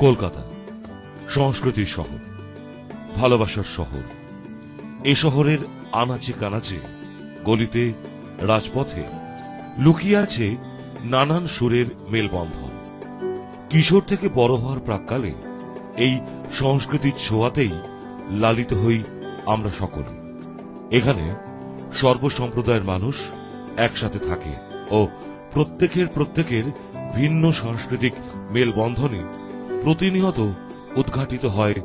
কলকাতা সংস্কৃতির শহর, ভালোবাসার শহর। এ শহরের আনাচে কানাচে, গলিতে, রাজপথে লুকিয়ে আছে নানান সুরের মেলবন্ধন। কিশোর থেকে বড় হওয়ার প্রাক্কালে এই সংস্কৃতির ছোঁয়াতেই লালিত হই আমরা সকলে। এখানে সর্বসম্প্রদায়ের মানুষ একসাথে থাকে ও প্রত্যেকের ভিন্ন সাংস্কৃতিক মেলবন্ধনে প্রতিনিয়ত উদ্ঘাটিত হয়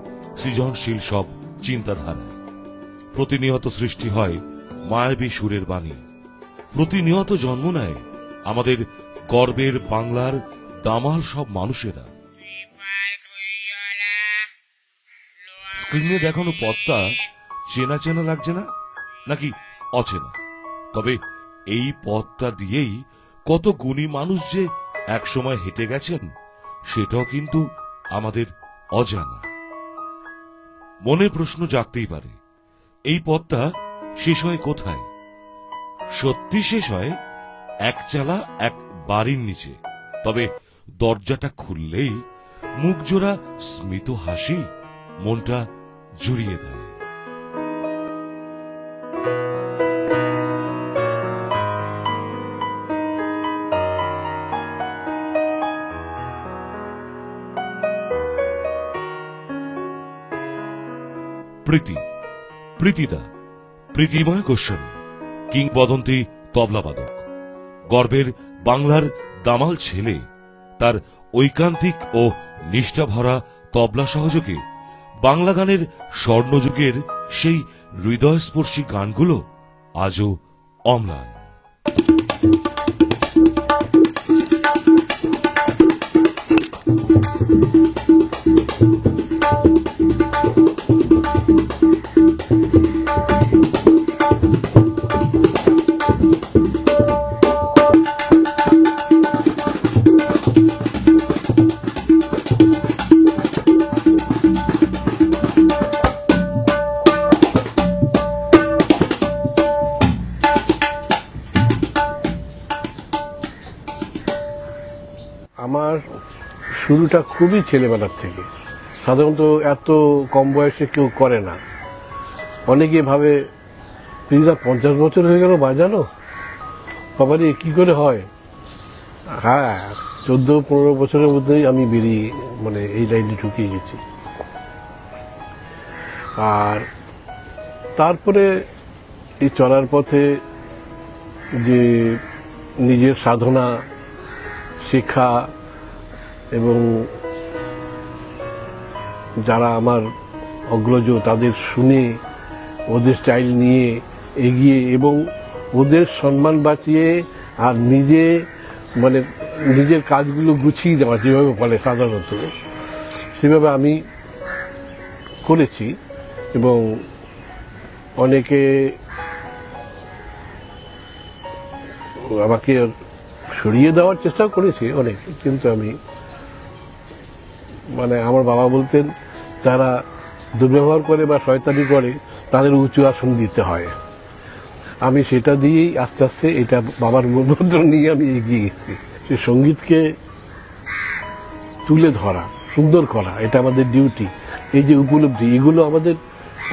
সৃজনশীল সব চিন্তাধারা। প্রতিনিয়ত সৃষ্টি হয় মায়াবী সুরের বাণী। প্রতিনিয়ত জন্ম নেয় আমাদের গর্বের বাংলার দামাল সব মানুষেরা। স্ক্রিনে দেখানো পথটা চেনা চেনা লাগছে না, নাকি অচেনা? তবে এই পথটা দিয়েই কত গুণী মানুষ যে একসময় হেঁটে গেছেন, সেটাও কিন্তু আমাদের অজানা। মনে প্রশ্ন জাগতেই পারে, এই পথটা শেষ হয় কোথায়? সত্যি শেষ হয় একচালা এক বাড়ির নিচে। তবে দরজাটা খুললেই মুখজোড়া স্মিত হাসি মনটা জুড়িয়ে দেয়। প্রীতিদা, প্রীতিময় গোস্বামী, কিংবদন্তি তবলাবাদক, গর্বের বাংলার দামাল ছেলে। তার ঐকান্তিক ও নিষ্ঠাভরা তবলা সহযোগে বাংলা গানের স্বর্ণযুগের সেই হৃদয়স্পর্শী গানগুলো আজও অম্লান। আমার শুরুটা খুবই ছেলেবেলার থেকে। সাধারণত এত কম বয়সে কেউ করে না। অনেকে ভাবে তুই 50 বছর হয়ে গেল বাজানো, বাবারে কি করে হয়? হ্যাঁ, 14-15 বছরের মধ্যেই আমি বেরিয়ে এই লাইনে ঢুকিয়ে গেছি। আর তারপরে এই চলার পথে যে নিজের সাধনা শেখা এবং যারা আমার অগ্রজ তাদের শুনে ওদের স্টাইল নিয়ে এগিয়ে এবং ওদের সম্মান বাঁচিয়ে আর নিজের কাজগুলো গুছিয়ে দেওয়া, যেভাবে বলে সাধারণত সেভাবে আমি করেছি। এবং অনেকে আমাকে সরিয়ে দেওয়ার চেষ্টা করেছে অনেকে, কিন্তু আমি আমার বাবা বলতেন, যারা দুর্ব্যবহার করে বা শয়তানি করে তাদের উঁচু আসন দিতে হয়। আমি সেটা দিয়েই আস্তে আস্তে এটা বাবার মূলমন্ত্র নিয়ে আমি এগিয়ে গেছি। সে সঙ্গীতকে তুলে ধরা, সুন্দর করা, এটা আমাদের ডিউটি। এই যে উপলব্ধি, এগুলো আমাদের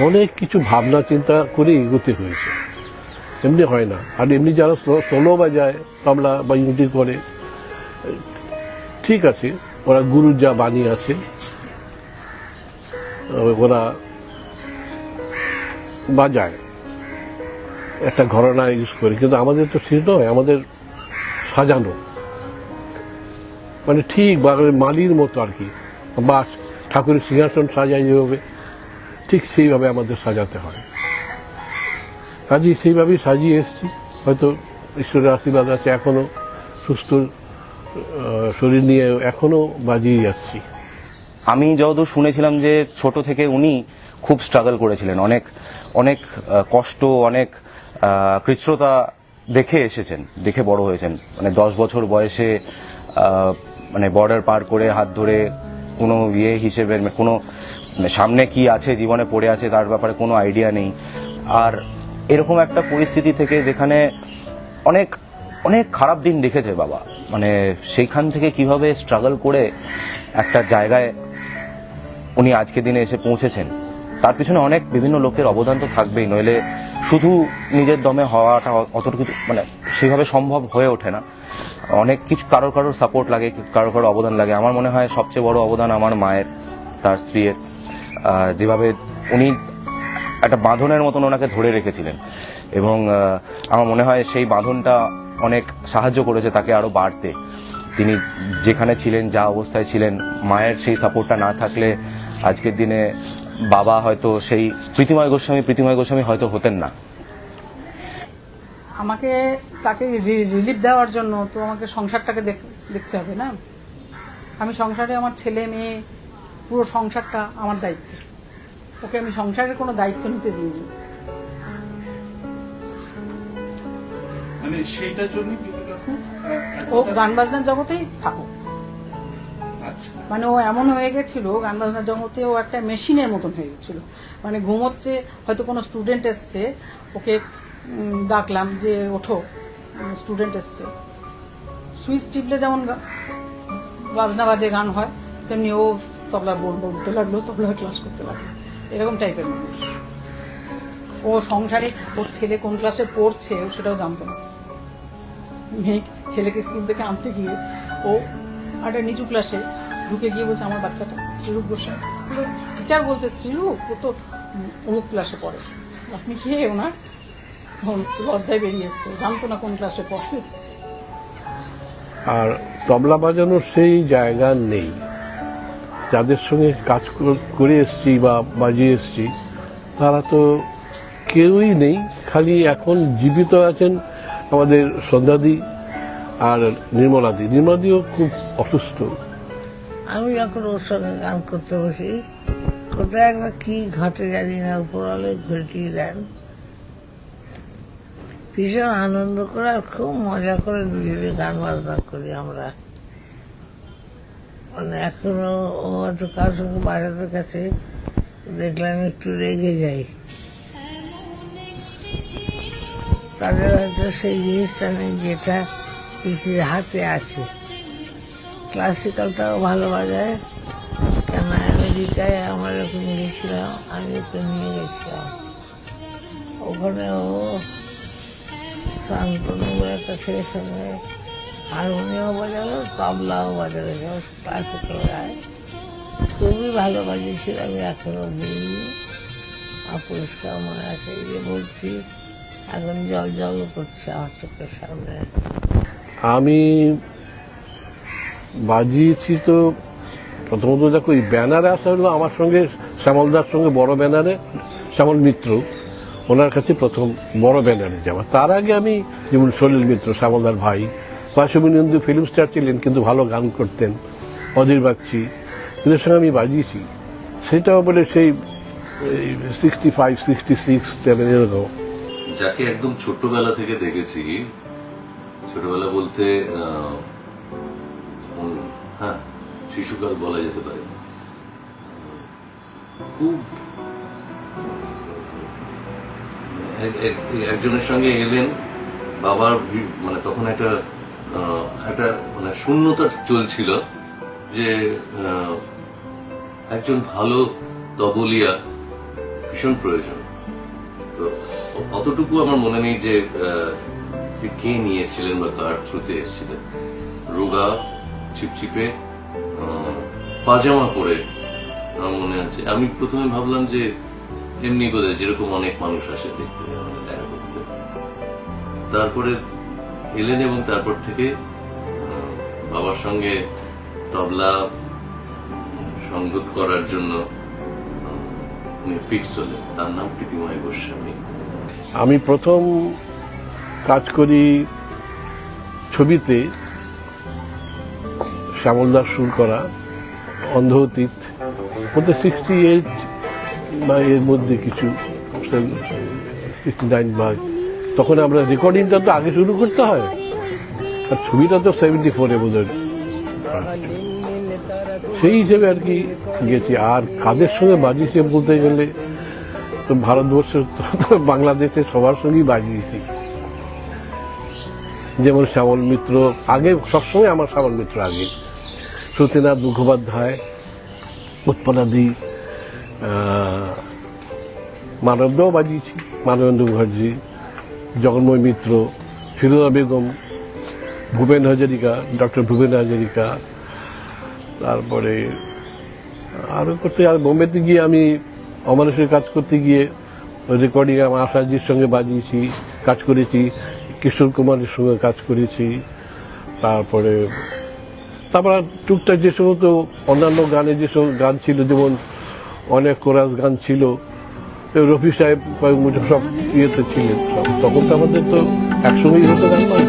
অনেক কিছু ভাবনা চিন্তা করে এগোতে হয়েছে, এমনি হয় না। আর এমনি যারা সোলো বাজায়, তবলা বা ইউনিটি করে, ঠিক আছে, ওরা গুরুর যা বাণী আছে ওরা বাজায়, একটা ঘরানা ইউজ করে। কিন্তু আমাদের তো সে নয়, আমাদের সাজানো, ঠিক মালির মতো আর কি, বা ঠাকুরের সিংহাসন সাজায় যেভাবে, ঠিক সেইভাবে আমাদের সাজাতে হয়। কাজে সেইভাবেই সাজিয়ে এসছি। হয়তো ঈশ্বরের আশীর্বাদ আছে, এখনো সুস্থ শরীর নিয়ে এখনো বাজিয়ে যাচ্ছি। আমি যতদূর শুনেছিলাম যে ছোট থেকে উনি খুব স্ট্রাগল করেছিলেন, অনেক অনেক কষ্ট, অনেক কৃচ্ছ্রতা দেখে এসেছেন, দেখে বড় হয়েছেন। 10 বছর বয়সে বর্ডার পার করে হাত ধরে কোনো হিসেবে কোনো সামনে কি আছে, জীবনে পড়ে আছে তার ব্যাপারে কোনো আইডিয়া নেই। আর এরকম একটা পরিস্থিতি থেকে যেখানে অনেক অনেক খারাপ দিন দেখেছে বাবা, সেইখান থেকে কিভাবে স্ট্রাগল করে একটা জায়গায় উনি আজকে দিনে এসে পৌঁছেছেন, তার পিছনে অনেক বিভিন্ন লোকের অবদান তো থাকবেই, নইলে শুধু নিজের দমে হওয়াটা অতটুকু মানে সেইভাবে সম্ভব হয়ে ওঠে না। অনেক কিছু কারোর সাপোর্ট লাগে, কারোর অবদান লাগে। আমার মনে হয় সবচেয়ে বড় অবদান আমার মায়ের, তার স্ত্রীর, যেভাবে উনি একটা বাঁধনের মতন ওনাকে ধরে রেখেছিলেন, এবং আমার মনে হয় সেই বাঁধনটা অনেক সাহায্য করেছে তাকে আরো বাড়তে। তিনি যেখানে ছিলেন, যা অবস্থায় ছিলেন, মায়ের সেই সাপোর্টটা না থাকলে আজকের দিনে বাবা হয়তো সেই প্রীতিময় গোস্বামী হয়তো হতেন না। আমাকে তাকে রিলিফ দেওয়ার জন্য তো আমাকে সংসারটাকে দেখতে হবে না। আমি সংসারে আমার ছেলে মেয়ে পুরো সংসারটা আমার দায়িত্ব, ওকে আমি সংসারের কোনো দায়িত্ব নিতে দিইনি। মানে সেইটার জন্য ও গান বাজনার জগতেই থাকুক। আচ্ছা, মানে ও এমন হয়ে গেছিল গান বাজনার জগতে, ও একটা মেশিনের মতন হয়ে গেছিল। মানে ঘুমোচ্ছে, হয়তো কোনো স্টুডেন্ট এসছে, ওকে ডাকলাম যে ওঠো, স্টুডেন্ট এসছে, সুইচ টিপলে যেমন বাজনা বাজে গান হয়, তেমনি ও তবলা বলতে লাগলো, তবলা ক্লাস করতে লাগলো। এরকম টাইপের মানুষ ও। সংসারে ওর ছেলে কোন ক্লাসে পড়ছে ও সেটাও জানতো না। মেয়ে ছেলেকে স্কুল থেকে আনতে গিয়ে ও একটা নিচু ক্লাসে ঢুকে গিয়ে বলছে আমার বাচ্চাটা শ্রীরূপ গোস্বামী। টিচার বলছে শ্রীরূপ, ও তো অমুক ক্লাসে পড়ে। আপনি কে? ওনার লজ্জায় বেরিয়ে এসছে, জানতো না কোন ক্লাসে পড়ে। আর তবলা বাজানোর সেই জায়গা নেই। যাদের সঙ্গে কাজ করে এসছি বা বাজিয়ে এসছি তারা তো কেউই নেই। খালি এখন জীবিত আছেন আমাদের সন্ধ্যাদি আর নির্মলাদিও খুব অসুস্থ। আমি যখন ওর সঙ্গে গান করতে বসি, কোথায় একবার কি ঘটে জানি না, উপরওয়ালা ঘটিয়ে দেন। ভীষণ আনন্দ করে আর খুব মজা করে দুজনে গান বাজনা করি আমরা। মানে এখনো ও হয়তো কারোর সঙ্গে বাজাতে কাছে দেখলাম একটু রেগে যাই, তাদের হয়তো সেই জিনিসটা নেই যেটা পৃথিবীর হাতে আছে। ক্লাসিক্যালটাও ভালো বাজায়, কেন আমেরিকায় আমরা যখন গেছিলাম আমি ওকে নিয়ে গেছিলাম, ওখানে ও শান্তনু বলে একটা ছেলের সঙ্গে হারমোনিয়াম বাজালো, তবলাও বাজালো, সব ক্লাসিক্যাল গায়। খুবই ভালো বাজিয়েছিল, আমি এখনো ভুলিনি। আর পুরস্কার মনে আছে, এই যে বলছি এখন জল জল করছে আমার চোখের সামনে। আমি বাজিয়েছি তো প্রথমত দেখো এই ব্যানারে আসা হলো আমার সঙ্গে শ্যামলদার সঙ্গে বড় ব্যানারে, শ্যামল মিত্র ওনার কাছে প্রথম বড় ব্যানারে যাওয়া। তার আগে আমি যেমন সলিল মিত্র শ্যামলদার ভাই, বাসুবিনন্দু ফিল্ম স্টার ছিলেন কিন্তু ভালো গান করতেন, অধীর বাগচি, এদের সঙ্গে আমি বাজিয়েছি। সেটাও বলে সেই 65, 66, 7 এরকম। যাকে একদম ছোটবেলা থেকে দেখেছি, ছোটবেলা বলতে হ্যাঁ শিশুকাল বলা যেতে পারে, খুব একজনের সঙ্গে এলেন বাবার, মানে তখন একটা মানে শূন্যতা চলছিল যে একজন ভালো তবলিয়া ভীষণ প্রয়োজন। তো অতটুকু আমার মনে নেই যে কে নিয়েছিলেন বা কার থ্রুতে এসেছিলেন। রোগা চিপচিপে পাজামা পরে আমার মনে আছে। আমি প্রথমে ভাবলাম যে এমনি বোধহয় যেরকম অনেক মানুষ আসে দেখতে, দেখা করতে। তারপরে এলেন এবং তারপর থেকে বাবার সঙ্গে তবলা সংগত করার জন্য উনি ফিক্স হলেন। তার নাম প্রীতিময় গোস্বামী। আমি প্রথম কাজ করি ছবিতে শ্যামলদার সুর করা অন্ধ অতীত, ওতে 68 বা এর মধ্যে কিছু 69 বা, তখন আমরা রেকর্ডিংটা তো আগে শুরু করতে হয়, আর ছবিটা তো 74-এ বোধহয়। সেই হিসেবে আর কি গেছি। আর কাদের সঙ্গে বাজিয়েছি বলতে গেলে তো ভারতবর্ষের বাংলাদেশের সবার সঙ্গেই বাজিয়েছি। যেমন শ্যামল মিত্র আগে, সবসময় আমার শ্যামল মিত্র আগে, সত্যনাথ মুখোপাধ্যায়, উৎপলাদি, মানবদাও বাজিয়েছি, মানবেন্দ্র মুখার্জি, জগন্ময় মিত্র, ফিরোজা বেগম, ভূপেন হাজারিকা, ডক্টর ভূপেন হাজারিকা। তারপরে আরও করতে, আর বোম্বেতে গিয়ে আমি অমানুষের কাজ করতে গিয়ে রেকর্ডিং আমার আশাজির সঙ্গে বাজিয়েছি, কাজ করেছি, কিশোর কুমারের সঙ্গে কাজ করেছি। তারপরে টুকটাক যে সমস্ত অন্যান্য গানে যে সব গান ছিল, যেমন অনেক কোরাস গান ছিল, রফি সাহেব কয়েক মুঠো সব ইয়েতে ছিলেন সব। তখন তো আমাদের তো একসঙ্গেই হতো গান নয়।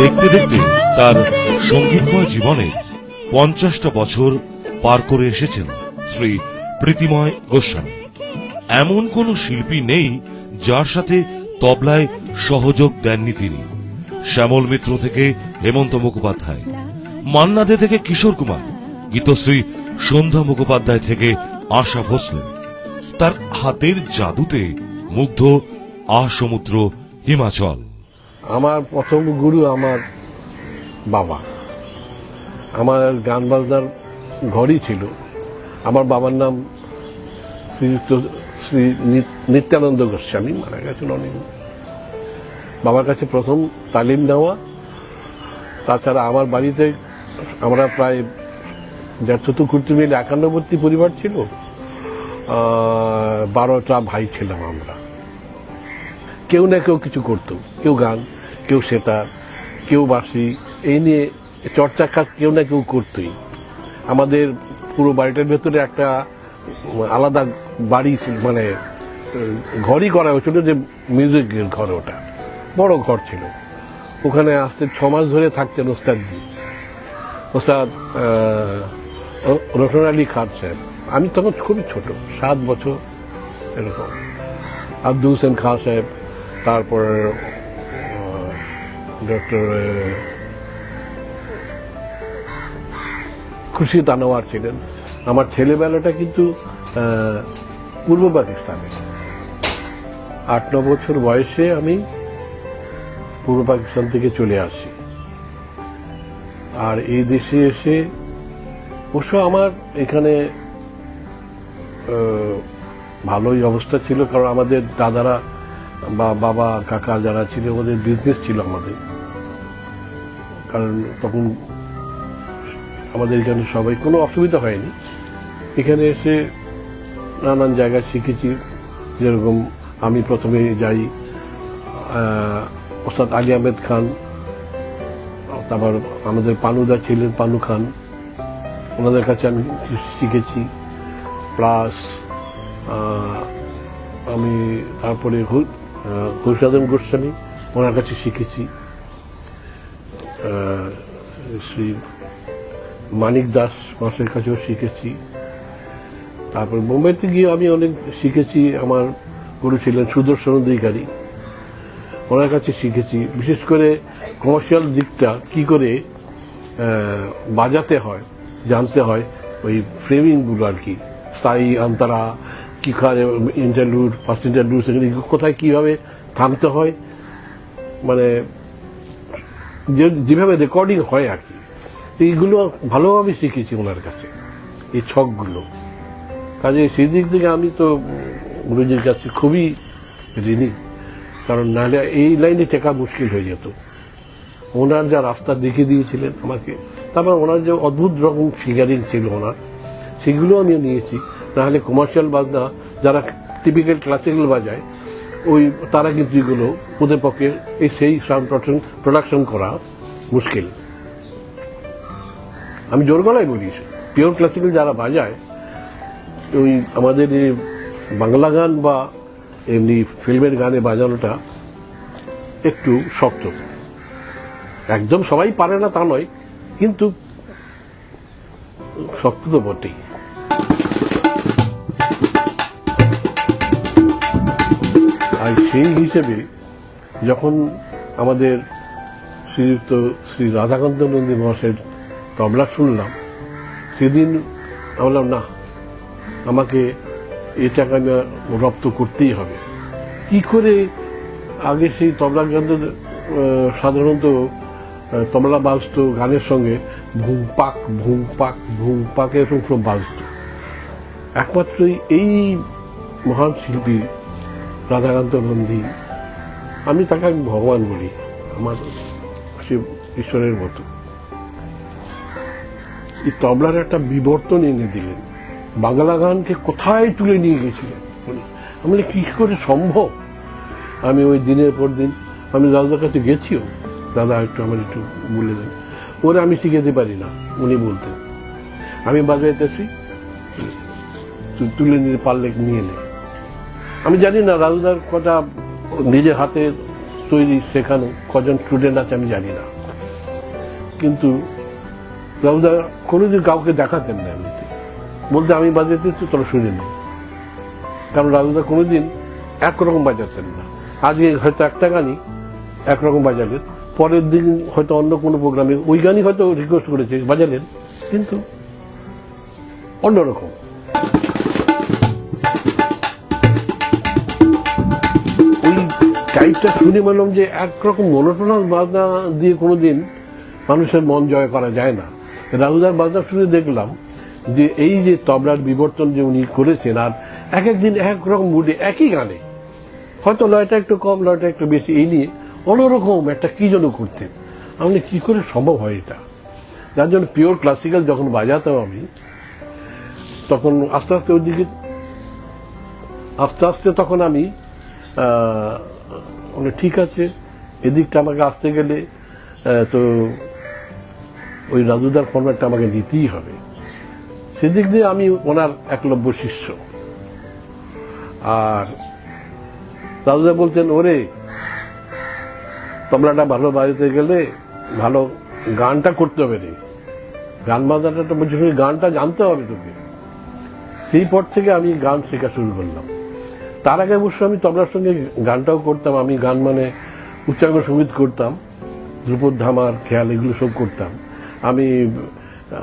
দেখতে দেখতে তার সঙ্গীতময় জীবনের 50টা বছর পার করে এসেছেন শ্রী প্রীতিময় গোস্বামী। এমন কোন শিল্পী নেই যার সাথে তবলায় সহযোগ দেননি তিনি। শ্যামল মিত্র থেকে হেমন্ত মুখোপাধ্যায়, মান্না দে থেকে কিশোর কুমার, গীতশ্রী সন্ধ্যা মুখোপাধ্যায় থেকে আশা ভোসলে। তার হাতের জাদুতে মুগ্ধ সমুদ্র হিমাচল। আমার প্রথম গুরু আমার বাবা। আমার গান বাজনার ঘরই ছিল। আমার বাবার নাম শ্রীযুক্ত শ্রী নিত্যানন্দ গোস্বামী, মারা গেছেন অনেক। বাবার কাছে প্রথম তালিম নেওয়া। তাছাড়া আমার বাড়িতে আমরা প্রায় 150 কুর্তি মিলে 91টি পরিবার ছিল, 12টা ভাই ছিলাম আমরা। কেউ না কেউ কিছু করতো, কেউ গান, কেউ সেতার, কেউ বাঁশি, এই নিয়ে চর্চা কাজ কেউ না কেউ করতোই। আমাদের পুরো বাড়িটার ভেতরে একটা আলাদা বাড়ি ছিল, মানে ঘরই করা হয়েছিল, যে মিউজিকের ঘর, ওটা বড় ঘর ছিল। ওখানে আসতে 6 মাস ধরে থাকতেন ওস্তাদ রতন আলী খান সাহেব। আমি তখন খুবই ছোট, 7 বছর এরকম। আব্দুল হোসেন খান সাহেব, তারপর ডক্টর খুরশিদ আনোয়ার ছিলেন। আমার ছেলেবেলাটা কিন্তু পূর্ব পাকিস্তানে। 8-9 বছর বয়সে আমি পূর্ব পাকিস্তান থেকে চলে আসি। আর এই দেশে এসে অবশ্য আমার এখানে ভালোই অবস্থা ছিল, কারণ আমাদের দাদারা বা বাবা কাকা যারা ছিল, ওদের বিজনেস ছিল আমাদের। কারণ তখন আমাদের এখানে সবাই, কোনো অসুবিধা হয়নি। এখানে এসে নানান জায়গায় শিখেছি। যেরকম আমি প্রথমে যাই ওস্তাদ আলী আহমেদ খান, তারপর আমাদের পানুদা ছিলেন, পানু খান, ওনাদের কাছে আমি শিখেছি। প্লাস আমি তারপরে ঘোষাদন গোস্বামী, ওনার কাছে শিখেছি। শ্রী মানিক দাস মাসের কাছেও শিখেছি। তারপর বোম্বেতে গিয়ে আমি অনেক শিখেছি। আমার গুরু ছিলেন সুদর্শন অধিকারী, ওনার কাছে শিখেছি। বিশেষ করে কমার্শিয়াল দিকটা কি করে বাজাতে হয় জানতে হয়, ওই ফ্রেমিংগুলো আর কি, স্থায়ী অন্তরা, কি করে ইন্টারলুড, ফার্স্ট ইন্টারলুড, সেখানে কোথায় কীভাবে থামতে হয়, মানে যেভাবে রেকর্ডিং হয় আর কি, এইগুলো ভালোভাবে শিখেছি ওনার কাছে, এই ছকগুলো। কাজে সেই দিক থেকে আমি তো গুরুজির কাছে খুবই ঋণী, কারণ নাহলে এই লাইনে টেকা মুশকিল হয়ে যেত। ওনার যা রাস্তা দেখিয়ে দিয়েছিলেন আমাকে, তারপর ওনার যে অদ্ভুত রকম ফিগারিং ছিল ওনার, সেগুলো আমি নিয়েছি। নাহলে কমার্শিয়াল বাজনা যারা টিপিক্যাল ক্লাসিক্যাল বাজায়, ওই তারা কিন্তু এগুলো ওদের পক্ষে এই সেই সাউন্ড প্রোডাকশন করা মুশকিল। আমি জোর গলায় বলি, পিওর ক্লাসিক্যাল যারা বাজায়, ওই আমাদের এই বাংলা গান বা এমনি ফিল্মের গানে বাজানোটা একটু শক্ত। একদম সবাই পারে না তা নয়, কিন্তু শক্ত তো বটেই। আর সেই হিসেবে যখন আমাদের শ্রীযুক্ত শ্রী রাধাকান্ত নন্দী মহাশয়ের তবলা শুনলাম, সেদিন বললাম না, আমাকে এটাকে আমি রপ্ত করতেই হবে। কি করে আগে সেই তবলা গান সাধারণত তবলা বাজত গানের সঙ্গে ভুম পাক ভুম পাক ভুম পাক এরকম সব বাজত। একমাত্র এই মহান শিল্পী রাধাকান্ত নন্দী, আমি তাকে আমি ভগবান বলি, আমার সে ঈশ্বরের মতো। এই তবলার একটা বিবর্তন এনে দিলেন, বাংলা গানকে কোথায় তুলে নিয়ে গেছিলেন উনি। আমি কি করে সম্ভব? আমি ওই দিনের পর দিন আমি দাদার কাছে গেছিও, দাদা একটু আমার একটু বলে দেন। ওরে আমি শিখাতে পারি না, উনি বলতেন আমি বাজাইতেছি, তুলে নিতে পারলে নিয়ে নে। আমি জানি না রাজুদার কটা নিজের হাতে তৈরি শেখানো কজন স্টুডেন্ট আছে আমি জানি না, কিন্তু রাজুদা কোনোদিন কাউকে দেখাতেন না, এমনিতে বলতে আমি বাজাইতেছি তোরা শুনে নি। কারণ রাজুদা কোনোদিন একরকম বাজাতেন না। আজকে হয়তো একটা গানই একরকম বাজালেন, পরের দিন হয়তো অন্য কোনো প্রোগ্রামে ওই গানই হয়তো রিকোয়েস্ট করেছে বাজালেন, কিন্তু অন্যরকম। ওই টাইপটা শুনে বললাম যে একরকম মনোটোনাস বাজনা দিয়ে কোনোদিন মানুষের মন জয় করা যায় না। রাজুদার বাজনা শুনে দেখলাম যে এই যে তবলার বিবর্তন যে উনি করেছেন, আর এক একদিন একরকম মুডে একই গানে, হয়তো লয়টা একটু কম লয়টা একটু বেশি, এই নিয়ে অন্যরকম একটা কি যেন করতেন। আমি কি করে সম্ভব হয় এটা? যার জন্য পিওর ক্লাসিক্যাল যখন বাজাতাম আমি, তখন আস্তে আস্তে ওইদিকে তখন আমি ঠিক আছে, এদিকটা আমাকে আসতে গেলে তো ওই রাজুদার ফরম্যাটটা আমাকে নিতেই হবে। সেদিক দিয়ে আমি ওনার একলব্য শিষ্য। আর রাজুদা বলতেন, ওরে তবলাটা ভালো বাজাতে গেলে ভালো গানটা করতে হবে রে, গান বাজানোটা বলছি, গানটা জানতে হবে তোকে। সেই পর থেকে আমি গান শেখা শুরু করলাম। তার আগে অবশ্য আমি তবলার সঙ্গে গানটাও করতাম। আমি গান মানে উচ্চাঙ্গ সঙ্গীত করতাম, ধ্রুপদ ধামার খেয়াল এগুলো সব করতাম। আমি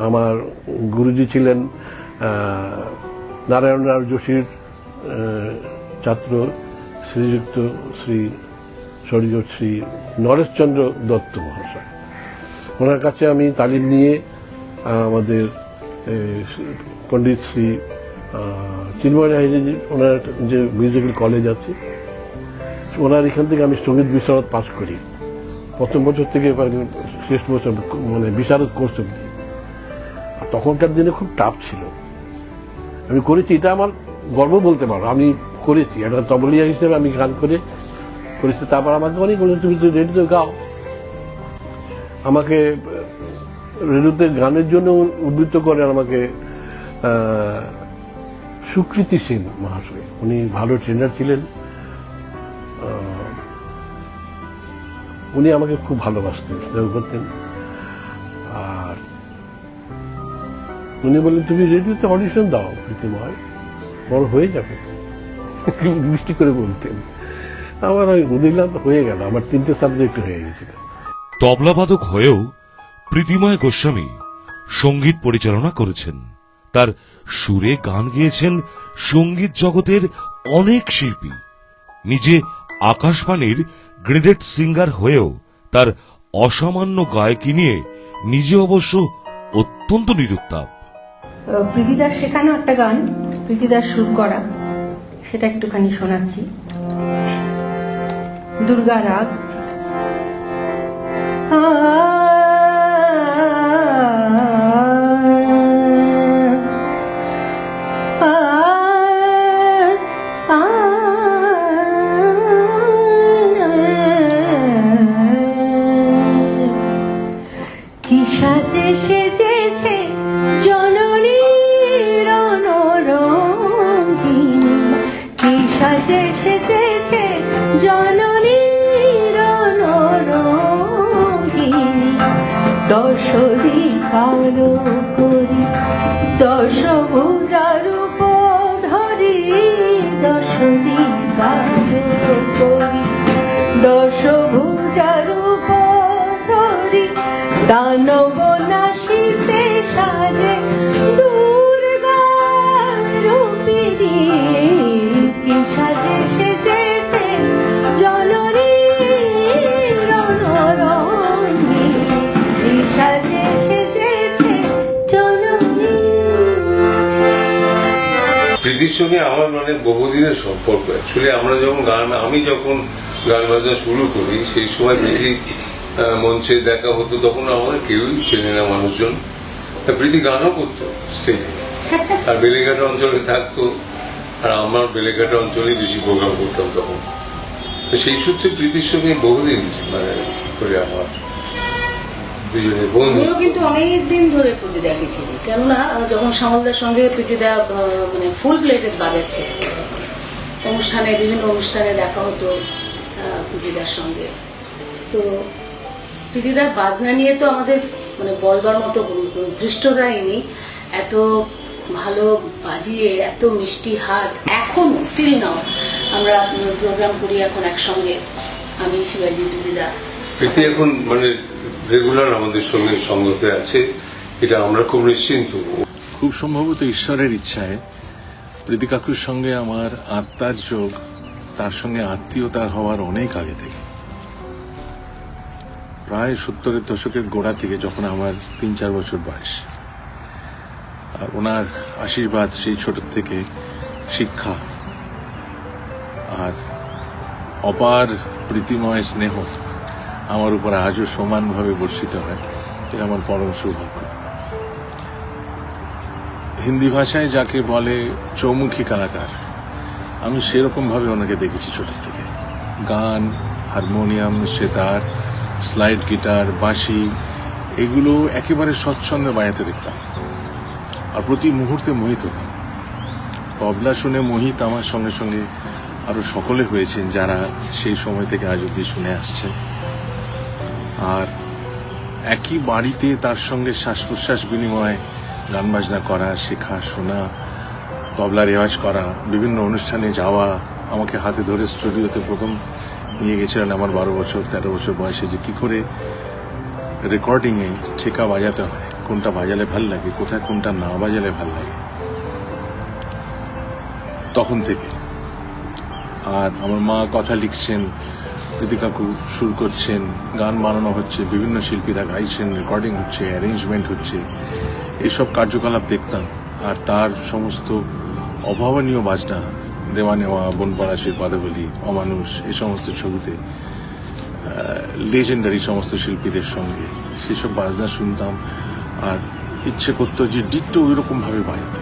আমার গুরুজি ছিলেন নারায়ণ রায় যোশীর ছাত্র শ্রীযুক্ত শ্রী স্বর্গীয় শ্রী নরেশচন্দ্র দত্ত মহাশয়। ওনার কাছে আমি তালিম নিয়ে আমাদের পণ্ডিত শ্রী চিন্ময় রায়, ওনার যে মিউজিক্যাল কলেজ আছে, ওনার এখান থেকে আমি সঙ্গীত বিশারদ পাস করি। প্রথম বছর থেকে শেষ বছর মানে বিশারদ কোর্স অব্দি। তখনকার দিনে খুব টাফ ছিল। আমি করেছি, এটা আমার গর্ব বলতে পারো, আমি করেছি একটা তবলিয়া হিসেবে আমি গান করেছি। তারপর আমাকে অনেক বলেন, তুমি তো রেডিওতে গাও। আমাকে রেডিওতে গানের জন্য উদ্বুদ্ধ করেন আমাকে সুকৃতি সেন মহাশয়। উনি ভালো ট্রেনার ছিলেন, উনি আমাকে খুব ভালোবাসতেন, স্নেহ করতেন। আর উনি বললেন, তুমি রেডিওতে অডিশন দাও প্রীতিময়, বড় হয়ে যাবে, মিষ্টি করে বলতেন। আমার দিলাম, হয়ে গেল, আমার 3টে সাবজেক্ট হয়ে গেছিল। তবলাবাদক হয়েও প্রীতিময় গোস্বামী সঙ্গীত পরিচালনা করেছেন। তার সুরে গান গেয়েছেন সঙ্গীত জগতের অনেক শিল্পী। নিজে আকাশবাণীর গ্রেডেড সিঙ্গার হয়েও তার অসামান্য গায়কী নিয়ে নিজে অবশ্য অত্যন্ত নিরুত্তাপ। প্রীতিদার শেখানো একটা গান, প্রীতিদার সুর করা, সেটা একটুখানি শোনাচ্ছি। দুর্গা রাগ। জননী রণরঙ্গিনী দশ দিকালো করি দশ ভুজারূপ ধরি দশ দিকালো করি দশ ভুজারূপ ধরি দানব নাশিতে সাজে দুর্গা রূপিণী কি সাজে সেজেছে জননী রণরঙ্গিনী কি সাজে সেজেছে জননী। প্রীতির সঙ্গে আমার মানে বহুদিনের সম্পর্ক। অ্যাকচুয়ালি আমি যখন গান বাজনা শুরু করি সেই সময় প্রীতি মঞ্চে দেখা হতো, তখন আমাদের কেউই চেনে না মানুষজন। প্রীতি গানও করতো স্টেজে, আর বেলেঘাটা অঞ্চলে থাকতো, আর আমার বেলেঘাটা অঞ্চলে বেশি প্রোগ্রাম করতাম তখন। সেই সূত্রে প্রীতির সঙ্গে বহুদিন মানে করে আমার দুজনে বন্ধু। আমিও কিন্তু অনেকদিন ধরে প্রীতিদা গেছিলি, কেননা যখন শ্যামলদার সঙ্গে প্রীতিদা মানে ফুল প্লেজে বাজাচ্ছে অনুষ্ঠানে, বিভিন্ন অনুষ্ঠানে দেখা হতো প্রীতিদার সঙ্গে। তো প্রীতিদার বাজনা নিয়ে তো আমাদের মানে বলবার মতো ধৃষ্টতাইনি, এত ভালো বাজিয়ে, এত মিষ্টি হাত, এখন স্টিল নাও আমরা প্রোগ্রাম করি এখন একসঙ্গে, আমি শিবাজি প্রীতিদা। প্রীতি এখন মানে রেগুলার আমাদের সঙ্গে সঙ্গতে আছে, এটা আমরা খুব নিশ্চিন্ত। খুব সম্ভবত ঈশ্বরের ইচ্ছায় প্রীতি কাকুর সঙ্গে আমার আত্মার যোগ, তার সঙ্গে আত্মীয়তার হওয়ার অনেক আগে থেকে, প্রায় 70-এর দশকের গোড়া থেকে, যখন আমার 3-4 বছর বয়স। আর ওনার আশীর্বাদ, সেই ছোট থেকে শিক্ষা আর অপার প্রীতিময় স্নেহ আমার উপর আজও সমানভাবে বর্ষিত হয়, এটা আমার পরম সৌভাগ্য। হিন্দি ভাষায় যাকে বলে চৌমুখী কলাকার, আমি সেরকম ভাবে ওনাকে দেখেছি ছোট থেকে। গান, হারমোনিয়াম, সেতার, স্লাইড গিটার, বাঁশি, এগুলো একেবারে স্বচ্ছন্দে বাজাতে দেখতাম, আর প্রতি মুহূর্তে মোহিত হতাম। তবলা শুনে মোহিত আমার সঙ্গে সঙ্গে আরো সকলে হয়েছেন, যারা সেই সময় থেকে আজ অব্দি শুনে আসছেন। আর একই বাড়িতে তার সঙ্গে শ্বাস প্রশ্বাস বিনিময়, গান বাজনা করা, শেখা, শোনা, তবলা রেওয়াজ করা, বিভিন্ন অনুষ্ঠানে যাওয়া, আমাকে হাতে ধরে স্টুডিওতে প্রথম নিয়ে গেছিলেন আমার 12-13 বছর বয়সে, যে কি করে রেকর্ডিংয়ে ঠেকা বাজাতে হয়, কোনটা বাজালে ভাল লাগে, কোথায় কোনটা না বাজালে ভাল লাগে, তখন থেকে। আর আমার মা কথা লিখছেন, প্রীতি কাকু সুর করছেন, গান বানানো হচ্ছে, বিভিন্ন শিল্পীরা গাইছেন, রেকর্ডিং হচ্ছে, অ্যারেঞ্জমেন্ট হচ্ছে, এসব কার্যকলাপ দেখতাম। আর তার সমস্ত অভাবনীয় বাজনা, দেওয়া নেওয়া, বনপলাশির পাদবলি, অমানুষ, এই সমস্ত ছবিতে লেজেন্ডারি সমস্ত শিল্পীদের সঙ্গে সেসব বাজনা শুনতাম, আর ইচ্ছে করতো যে ডিট্টো ওইরকম ভাবে বাজাতে।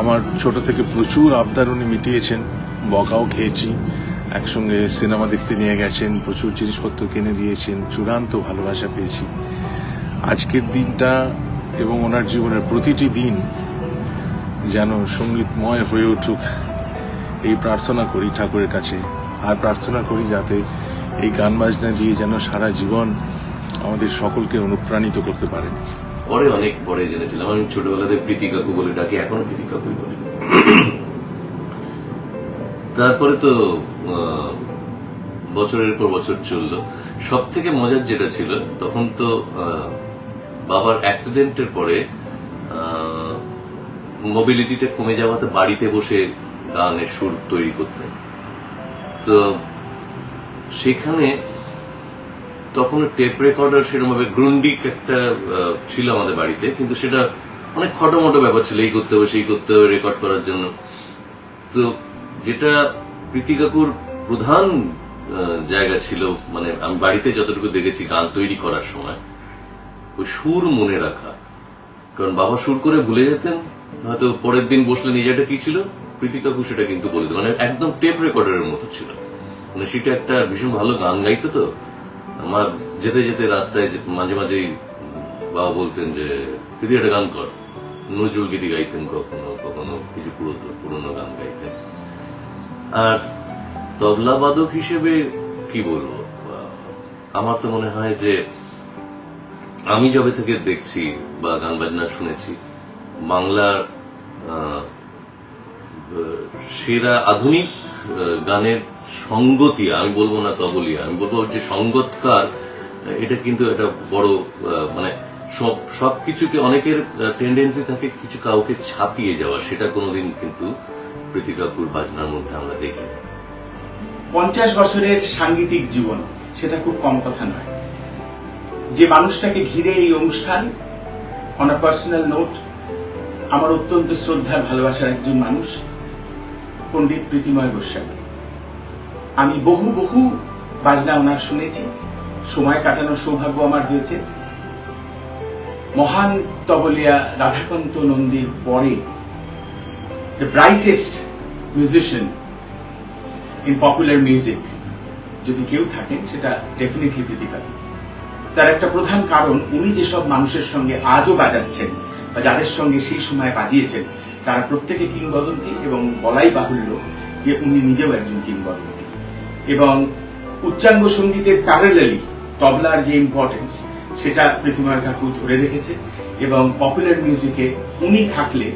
আমার ছোট থেকে প্রচুর আবদার উনি মিটিয়েছেন, বকাও খেয়েছি, একসঙ্গে সিনেমা দেখতে নিয়ে গেছেন, প্রচুর জিনিসপত্র কিনে দিয়েছেন, চূড়ান্ত ভালোবাসা পেয়েছি। আজকের দিনটা এবং ওনার জীবনের প্রতিটি দিন যেন সঙ্গীতময় হয়ে উঠুক, এই প্রার্থনা করি ঠাকুরের কাছে। আর প্রার্থনা করি যাতে এই গান বাজনা দিয়ে যেন সারা জীবন আমাদের সকলকে অনুপ্রাণিত করতে পারে। পরে অনেক পরে জেনেছিলাম, আমি ছোটবেলাতে প্রীতি কাকু বলে ডাকি, এখনো প্রীতি কাকুই বলি। তারপরে তো বছরের পর বছর চললো। সব থেকে মজার যেটা ছিল, তখন তো বাবার অ্যাক্সিডেন্টের পরে মোবিলিটিটা কমে যাওয়াতে বাড়িতে বসে গানের সুর তৈরি করতেন। তো সেখানে তখন টেপ রেকর্ডার সেরকম ভাবে গ্রুন্ডিক একটা ছিল আমাদের বাড়িতে, কিন্তু সেটা অনেক খটোমটো ব্যাপার ছিল, এই করতে হবে সেই করতে হবে রেকর্ড করার জন্য। তো যেটা প্রীতি কাকুর প্রধান জায়গা ছিল, মানে আমি বাড়িতে যতটুকু দেখেছি গান তৈরি করার সময়, ওই সুর মনে রাখা। কারণ বাবা সুর করে ভুলে যেতেন, হয়তো পরের দিন বসলে নিজেটা কি ছিল, প্রীতি কাকু সেটা কিন্তু বলে দিত, মানে একদম টেপ রেকর্ডারের মতো ছিল। মানে সেটা একটা ভীষণ ভালো গান গাইতো। তো আমার যেতে যেতে রাস্তায় মাঝে মাঝেই বাবা বলতেন যে প্রীতি একটা গান কর, নজরুল গীতি গাইতেন, কখনো কখনো কিছু পুরোনো গান গাইতেন। আর তবলাবাদক হিসেবে কি বলবো, আমার তো মনে হয় যে আমি যবে থেকে দেখছি বা গান বাজনা শুনেছি, বাংলার সেরা আধুনিক গানের সঙ্গতি, আমি বলবো না তবলিয়া, আমি বলবো যে সঙ্গতকার, এটা কিন্তু একটা বড় মানে সবকিছুকে অনেকের টেন্ডেন্সি থাকে কিছু কাউকে ছাপিয়ে যাওয়া, সেটা কোনোদিন কিন্তু প্রীতি কাপুর বাজনার মধ্যে আমরা দেখি না। 50 বছরের সাংগীতিক জীবন, সেটা খুব কম কথা নয়। যে মানুষটাকে ঘিরে এই অনুষ্ঠান, অন আ পার্সোনাল নোট, আমার অত্যন্ত শ্রদ্ধার ভালোবাসার একজন মানুষ, পণ্ডিত প্রীতিময় গোস্বামী। আমি বহু বহু বাজনা ওনার শুনেছি, সময় কাটানোর সৌভাগ্য আমার হয়েছে। মহান তবলিয়া রাধাকান্ত নন্দীর পরে the brightest musician in popular music যদি কেউ থাকেন, সেটা ডেফিনেটলি প্রীতি কাপুর। তার একটা প্রধান কারণ, উনি যেসব মানুষের সঙ্গে আজও বাজাচ্ছেন বা যাদের সঙ্গে সেই সময় বাজিয়েছেন, তারা প্রত্যেকে কিংবদন্তি, এবং বলাই বাহুল্য যে উনি নিজেও একজন কিংবদন্তি। এবং উচ্চাঙ্গ সঙ্গীতের প্যারালালি তবলার যে ইম্পর্টেন্স, সেটা প্রীতিময় কাপুর ধরে রেখেছে, এবং পপুলার মিউজিকে উনি থাকলে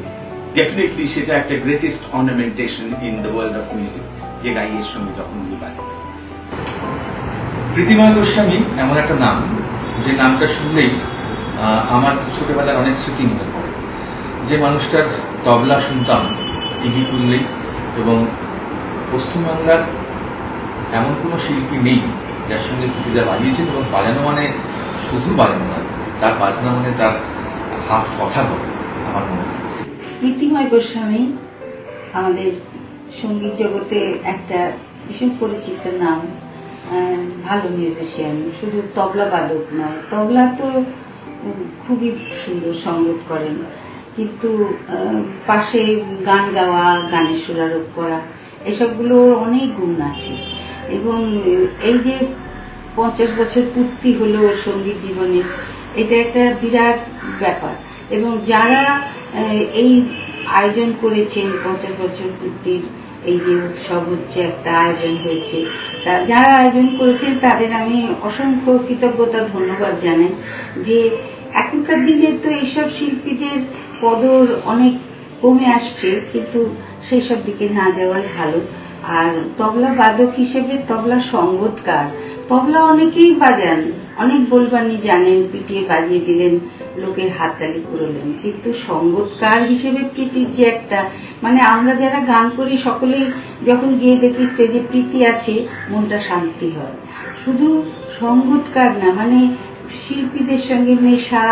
ডেফিনেটলি সেটা একটা greatest ornamentation in the world of music, যে গাইয়ের সঙ্গে তখন উনি বাজাবেন। প্রীতিময় গোস্বামী এমন একটা নাম, যে নামটা শুনলেই আমার ছোটবেলার অনেক স্মৃতি মনে পড়ে। যে মানুষটার তবলা শুনতাম টিভি খুললেই, এবং পশ্চিমবাংলার এমন কোনো শিল্পী নেই যার সঙ্গে প্রীতিদা বাজিয়েছেন, এবং বাজানো মানে শুধু বাজানো নয়, তার বাজনা মানে তার হাত কথা বলে, আমার মনে হয়। প্রীতিময় গোস্বামী আমাদের সঙ্গীত জগতে একটা ভীষণ পরিচিত নাম, ভালো মিউজিশিয়ান, শুধু তবলা বাদক নয়। তবলা তো খুবই সুন্দর সঙ্গত করেন, কিন্তু পাশে গান গাওয়া, গানের সুরারোপ করা, এসবগুলোর অনেক গুণ আছে। এবং এই যে 50 বছর পূর্তি হলো ওর সঙ্গীত জীবনে, এটা একটা বিরাট ব্যাপার। এবং যারা এই আয়োজন করেছেন 50 বছর পূর্তির এই যে উৎসব হচ্ছে, একটা আয়োজন হয়েছে, তা যারা আয়োজন করেছেন তাদের আমি অসংখ্য কৃতজ্ঞতা ধন্যবাদ জানাই। যে এখনকার দিনে তো এইসব শিল্পীদের কদর অনেক কমে আসছে, কিন্তু সেই সব দিকে না যাওয়াই ভালো। আর তবলা বাদক হিসেবে তবলা সঙ্গতকার, তবলা অনেকেই বাজান, অনেক বলবানি জানেন, পিটিয়ে বাজিয়ে দিলেন, লোকের হাততালি করলেন, কিন্তু সঙ্গতকার হিসেবে প্রীতির যে একটা, মানে আমরা যারা গান করি সকলেই যখন গিয়ে দেখি স্টেজে প্রীতি আছে, মনটা শান্তি হয়। শুধু সঙ্গতকার না, মানে শিল্পীদের সঙ্গে মেশা,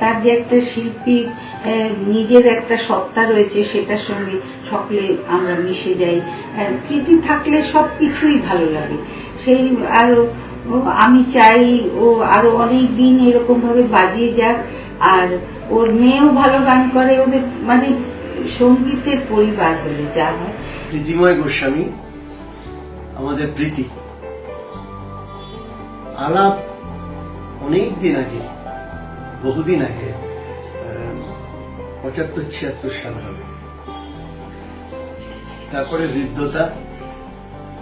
তার যে একটা শিল্পীর নিজের একটা সত্তা রয়েছে, সেটার সঙ্গে সকলে আমরা মিশে যাই। প্রীতি থাকলে সব কিছুই ভালো লাগে। সেই আরো আমি চাই ও আরো অনেক দিন এরকম ভাবে বাজিয়ে যাক, আর ওর মেয়েও ভালো গান করে, ওদের মানে সঙ্গীতের পরিবার হলে যা হয়। প্রীতিময় গোস্বামী আমাদের প্রীতি, আলাপ অনেক দিন আগে, বহুদিন আগে, 75-76 সাল হবে। তারপরে হৃদ্যতা,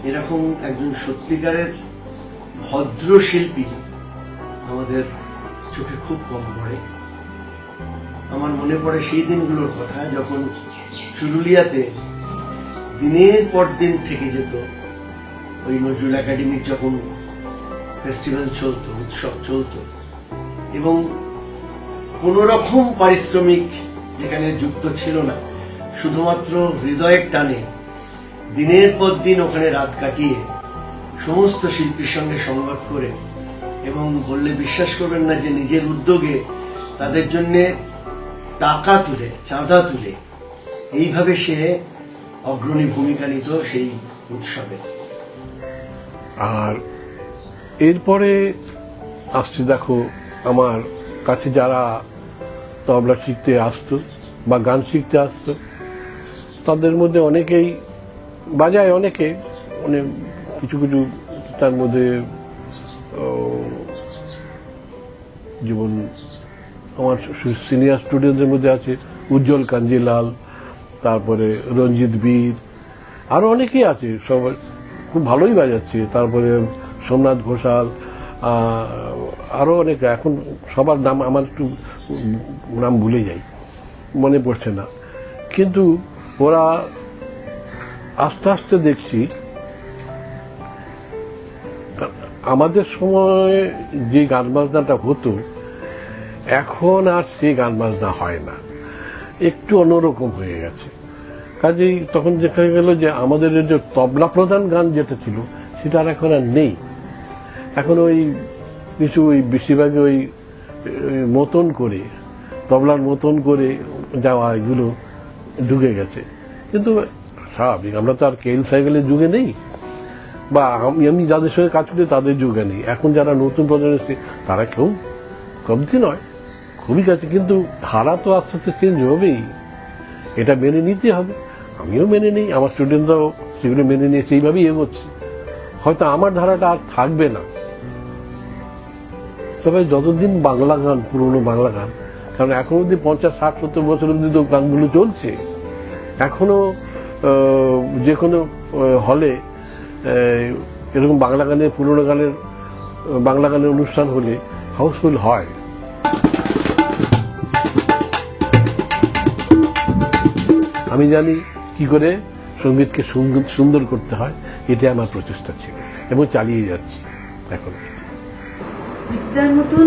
এরকম একজন সত্যিকারের ভদ্র শিল্পী আমাদের চোখে খুব কম পড়ে। আমার মনে পড়ে সেই দিনগুলোর কথা, যখন চুরুলিয়াতে দিনের পর দিন থেকে যেত। ওই নজরুল একাডেমির যখন ফেস্টিভ্যাল চলতো, উৎসব চলতো, এবং কোন রকম পারিশ্রমিক যেখানে যুক্ত ছিল না, শুধুমাত্র হৃদয়ের টানে দিনের পর দিন ওখানে রাত কাটিয়ে সমস্ত শিল্পীর সঙ্গে সংবাদ করে, এবং বললে বিশ্বাস করবেন না যে নিজের উদ্যোগে তাদের জন্য টাকা তুলে, চাঁদা তুলে, এইভাবে সে অগ্রণী ভূমিকা নিত সেই উৎসবে। আর এরপরে আসছে, দেখো আমার কাছে যারা তবলা শিখতে আসতো বা গান শিখতে আসতো, তাদের মধ্যে অনেকেই বাজায়, অনেকে মানে কিছু কিছু, তার মধ্যে যেমন আমার সিনিয়র স্টুডেন্টদের মধ্যে আছে উজ্জ্বল কাঞ্জিলাল, তারপরে রঞ্জিত বীর, আরো অনেকেই আছে, সবাই খুব ভালোই বাজাচ্ছে। তারপরে সোমনাথ ঘোষাল, আরো অনেকে, এখন সবার নাম আমার একটু নাম ভুলে যাই, মনে পড়ছে না। কিন্তু ওরা আস্তে আস্তে দেখছি আমাদের সময় যে গান বাজনাটা হতো এখন আর সেই গান বাজনা হয় না, একটু অন্যরকম হয়ে গেছে। কাজেই তখন দেখা গেল যে আমাদের যে তবলা প্রধান গান যেটা ছিল সেটা আর এখন আর নেই। এখন ওই কিছু ওই বেশিরভাগই ওই মতন করে, তবলার মতন করে যাওয়া এগুলো ঢুকে গেছে। কিন্তু স্বাভাবিক, আমরা তো আর কেল সাইকেলের যুগে নেই, বা আমি যাদের সঙ্গে কাজ করি তাদের যুগে নেই। এখন যারা নতুন প্রজন্ম এসছে তারা কেউ কমতি নয়, খুবই কাছে, কিন্তু ধারা তো আস্তে আস্তে চেঞ্জ হবেই, এটা মেনে নিতে হবে। আমিও মেনে নিই, আমার স্টুডেন্টরাও সেগুলো মেনে নিয়ে সেইভাবেই এগোচ্ছে। হয়তো আমার ধারাটা আর থাকবে না, তবে যতদিন বাংলা গান, পুরনো বাংলা গান, কারণ এখন অব্দি 50, 60, 70 বছর অব্দি তো গানগুলো চলছে। এখনো যে কোনো হলে এরকম বাংলা গানের, পুরনো গানের, বাংলা গানের অনুষ্ঠান হলে হাউসফুল হয়। আমি জানি কি করে সঙ্গীতকে সুন্দর করতে হয়, এটা আমার প্রচেষ্টা ছিল এবং চালিয়ে যাচ্ছি এখন। বিদ্যার মতন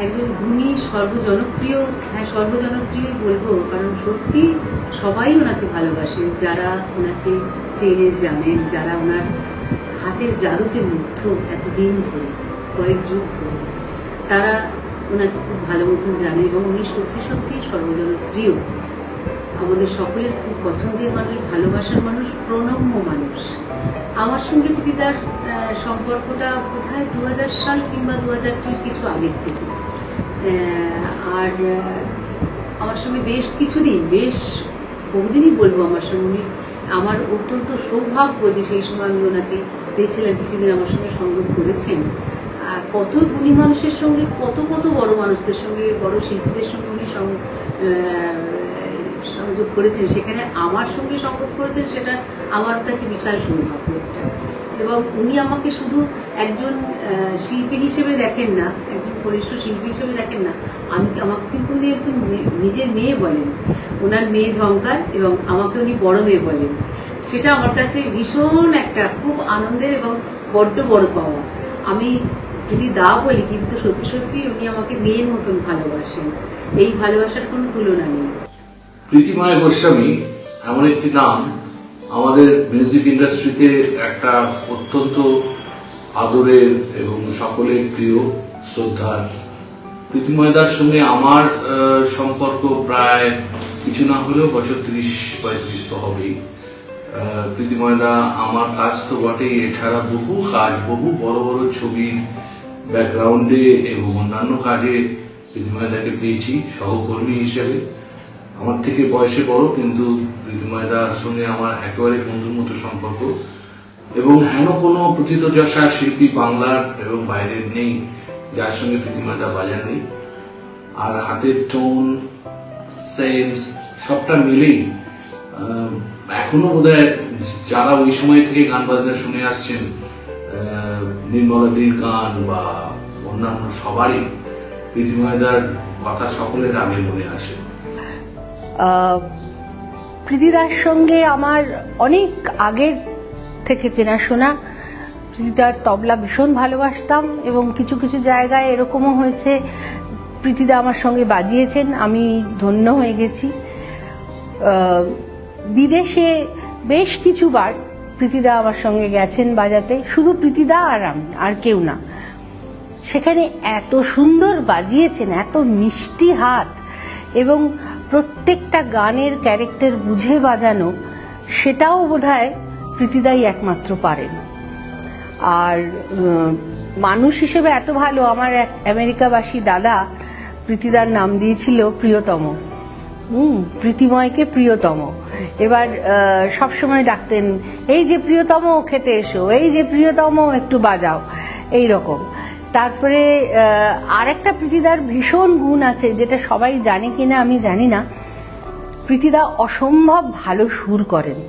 একজন গুণী, সর্বজনপ্রিয়, হ্যাঁ সর্বজনপ্রিয় বলবো, কারণ সত্যি সবাই ওনাকে ভালোবাসে, যারা ওনাকে চেনে জানেন, যারা ওনার হাতের জাদুতে মুগ্ধ এতদিন ধরে, কয়েক যুগ ধরে, তারা ওনাকে খুব ভালো মতন জানে এবং উনি সত্যি সত্যি সর্বজনপ্রিয়, আমাদের সকলের খুব পছন্দের মানুষ, ভালোবাসার মানুষ, প্রণম্য মানুষ। আমার সঙ্গে প্রীতিদার সম্পর্কটা কোথায় 2000 সাল কিংবা 2000 কিছু আগের থেকে। আর আমার সঙ্গে বেশ কিছুদিন, বেশ বহুদিনই বলবো আমার সঙ্গে উনি, আমার অত্যন্ত সৌভাগ্য যে সেই সময় আমি ওনাকে পেয়েছিলাম, কিছুদিন আমার সঙ্গে সঙ্গত করেছেন। আর কত গুণী মানুষের সঙ্গে, কত কত বড় মানুষদের সঙ্গে, বড় শিল্পীদের সঙ্গে উনি সংযোগ করেছেন, সেখানে আমার সঙ্গে সংযোগ করেছেন, সেটা আমার কাছে বিশাল সৌভাগ্য একটা। এবং উনি আমাকে শুধু একজন শিল্পী হিসেবে দেখেন না, একজন কনিষ্ঠ শিল্পী হিসেবে দেখেন না, আমাকে কিন্তু উনি একজন নিজের মেয়ে বলেন, ওনার মেয়ে ঝঙ্কার, এবং আমাকে উনি বড় মেয়ে বলেন। সেটা আমার কাছে ভীষণ একটা খুব আনন্দের এবং বড্ড বড় পাওয়া। আমি যদি দা বলি, কিন্তু সত্যি সত্যি উনি আমাকে মেয়ের মতন ভালোবাসেন, এই ভালোবাসার কোনো তুলনা নেই। প্রীতিময় গোস্বামী এমন একটি নাম আমাদের মিউজিক ইন্ডাস্ট্রিতে একটা অত্যন্ত আদরের এবং সকলের প্রিয়, শ্রদ্ধার। প্রীতিময়দার সঙ্গে আমার সম্পর্ক প্রায় কিছু না হলেও বছর 30-35 তো হবেই। প্রীতিময়দা আমার কাজ তো বটেই, এছাড়া বহু কাজ, বহু বড় বড় ছবির ব্যাকগ্রাউন্ডে এবং অন্যান্য কাজে প্রীতিময়দাকে পেয়েছি সহকর্মী হিসেবে। আমার থেকে বয়সে বড়, কিন্তু প্রীতিময়দার সঙ্গে আমার একেবারে বন্ধুর মতো সম্পর্ক। এবং হেন কোনো প্রথিতযশা শিল্পী বাংলার এবং বাইরের নেই যার সঙ্গে প্রীতিময়দা বাজাননি। আর হাতের টোন, সেন্স সবটা মিলেই এখনো বোধহয় যারা ওই সময় থেকে গান বাজনা শুনে আসছেন, নির্মলাদির গান বা অন্যান্য সবারই প্রীতিময়দার কথা সকলের আগে মনে আসে। প্রীতিদার সঙ্গে আমার অনেক আগের থেকে চেনাশোনা। প্রীতিদার তবলা ভীষণ ভালোবাসতাম এবং কিছু কিছু জায়গায় এরকমও হয়েছে প্রীতিদা আমার সঙ্গে বাজিয়েছেন, আমি ধন্য হয়ে গেছি। বিদেশে বেশ কিছুবার প্রীতিদা আমার সঙ্গে গেছেন বাজাতে, শুধু প্রীতিদা আর আমি, আর কেউ না। সেখানে এত সুন্দর বাজিয়েছেন, এত মিষ্টি হাত, এবং প্রত্যেকটা গানের ক্যারেক্টার বুঝে বাজানো, সেটাও বোধহয় প্রীতিদাই একমাত্র পারেন। আর মানুষ হিসেবে এত ভালো, আমার এক আমেরিকাবাসী দাদা প্রীতিদার নাম দিয়েছিল প্রিয়তম। প্রীতিময়কে প্রিয়তম। এবার সবসময় ডাকতেন, এই যে প্রিয়তম খেতে এসো, এই যে প্রিয়তম একটু বাজাও, এই রকম। তারপরে আরেকটা প্রীতিদার ভীষণ গুণ আছে, যেটা সবাই জানে কিনা আমি জানি না। প্রীতিদা অসম্ভব ভালো সুর করেন,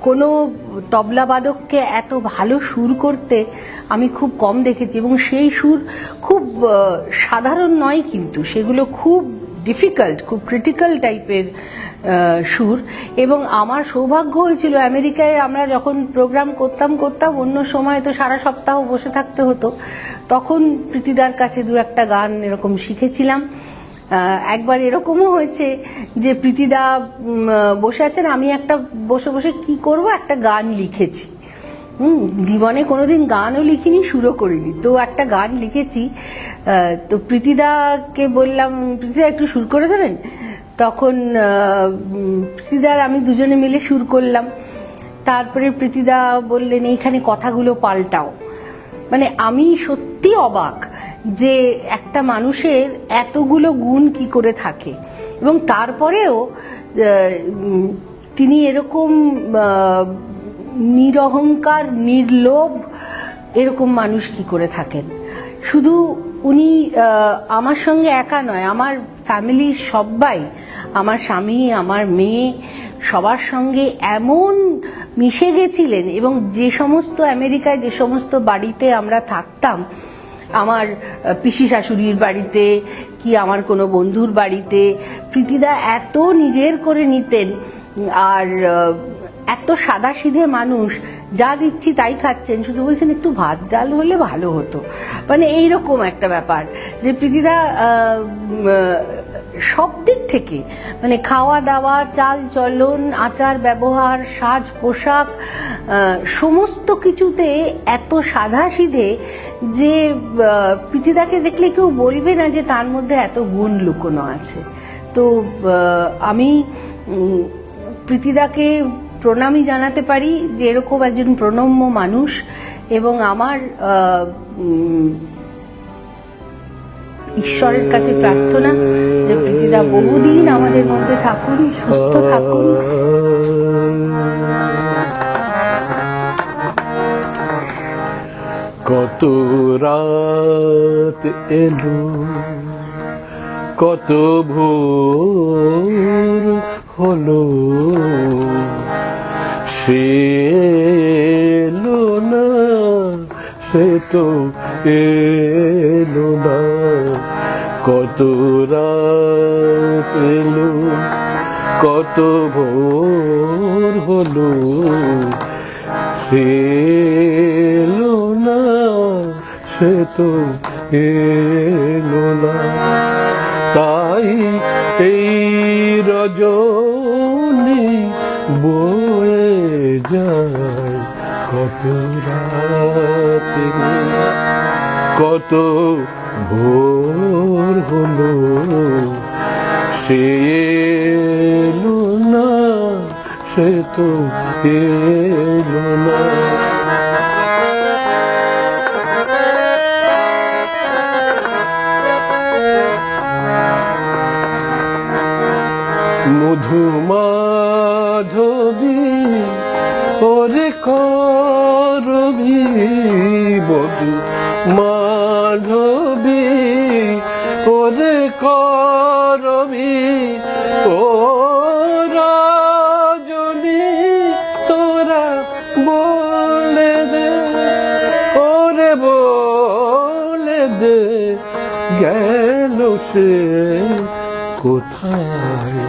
কোনো তবলাবাদককে এত ভালো সুর করতে আমি খুব কম দেখেছি, এবং সেই সুর খুব সাধারণ নয়, কিন্তু সেগুলো খুব ডিফিকাল্ট, খুব ক্রিটিক্যাল টাইপের সুর। এবং আমার সৌভাগ্য হয়েছিল আমেরিকায় আমরা যখন প্রোগ্রাম করতাম অন্য সময় তো সারা সপ্তাহ বসে থাকতে হতো, তখন প্রীতিদার কাছে দু একটা গান এরকম শিখেছিলাম। একবার এরকমও হয়েছে যে প্রীতিদা বসে আছেন, আমি একটা বসে বসে কি করব, একটা গান লিখেছি। জীবনে কোনোদিন গানও লিখিনি, সুরও করিনি, তো একটা গান লিখেছি। তো প্রীতিদাকে বললাম, প্রীতিদা একটু সুর করে দেবেন? তখন প্রীতিদার আমি দুজনে মিলে সুর করলাম। তারপরে প্রীতিদা বললেন এইখানে কথাগুলো পাল্টাও। মানে আমি সত্যি অবাক যে একটা মানুষের এতগুলো গুণ কি করে থাকে, এবং তারপরেও তিনি এরকম নিরহংকার, নির্লোভ এরকম মানুষ কি করে থাকেন। শুধু উনি আমার সঙ্গে একা নয়, আমার ফ্যামিলির সবাই, আমার স্বামী, আমার মেয়ে, সবার সঙ্গে এমন মিশে গেছিলেন। এবং যে সমস্ত আমেরিকায় যে সমস্ত বাড়িতে আমরা থাকতাম, আমার পিসি শাশুড়ির বাড়িতে কি আমার কোনো বন্ধুর বাড়িতে, প্রীতিদা এত নিজের করে নিতেন। আর এত সাদাসিধে মানুষ, যা দিচ্ছি তাই খাচ্ছেন, শুধু বলছেন একটু ভাত ডাল হলে ভালো হতো। মানে এইরকম একটা ব্যাপার যে প্রীতিদা সব দিক থেকে, মানে খাওয়া দাওয়া, চাল চলন, আচার ব্যবহার, সাজ পোশাক, সমস্ত কিছুতে এত সাদাসিধে যে প্রীতিদাকে দেখলে কেউ বলবে না যে তার মধ্যে এত গুণ লুকোনো আছে। তো আমি প্রীতিদাকে প্রণামই জানাতে পারি যে এরকম একজন প্রণম্য মানুষ। এবং আমার ঈশ্বরের কাছে প্রার্থনা যে প্রীতিদা বহুদিন আমাদের মধ্যে থাকুন, সুস্থ থাকুন। কত রাত এলো, কত ভোর হলো, সে এলো না, সে তো এলো না। কত রাত এলো, কত ভোর হলো, সে এলো না, সে তো এলো না। তাই এই রজনী বয়ে যায়, কত রাত কত ভোর হলো, সে এলো না, সে তো এলো না। মধুমাধবী ওরে করবি, বধু মাধবী ওরে করবি, ও রজনী তোরা বলে দে, ওরে বলে দে, গেল সে কোথায়।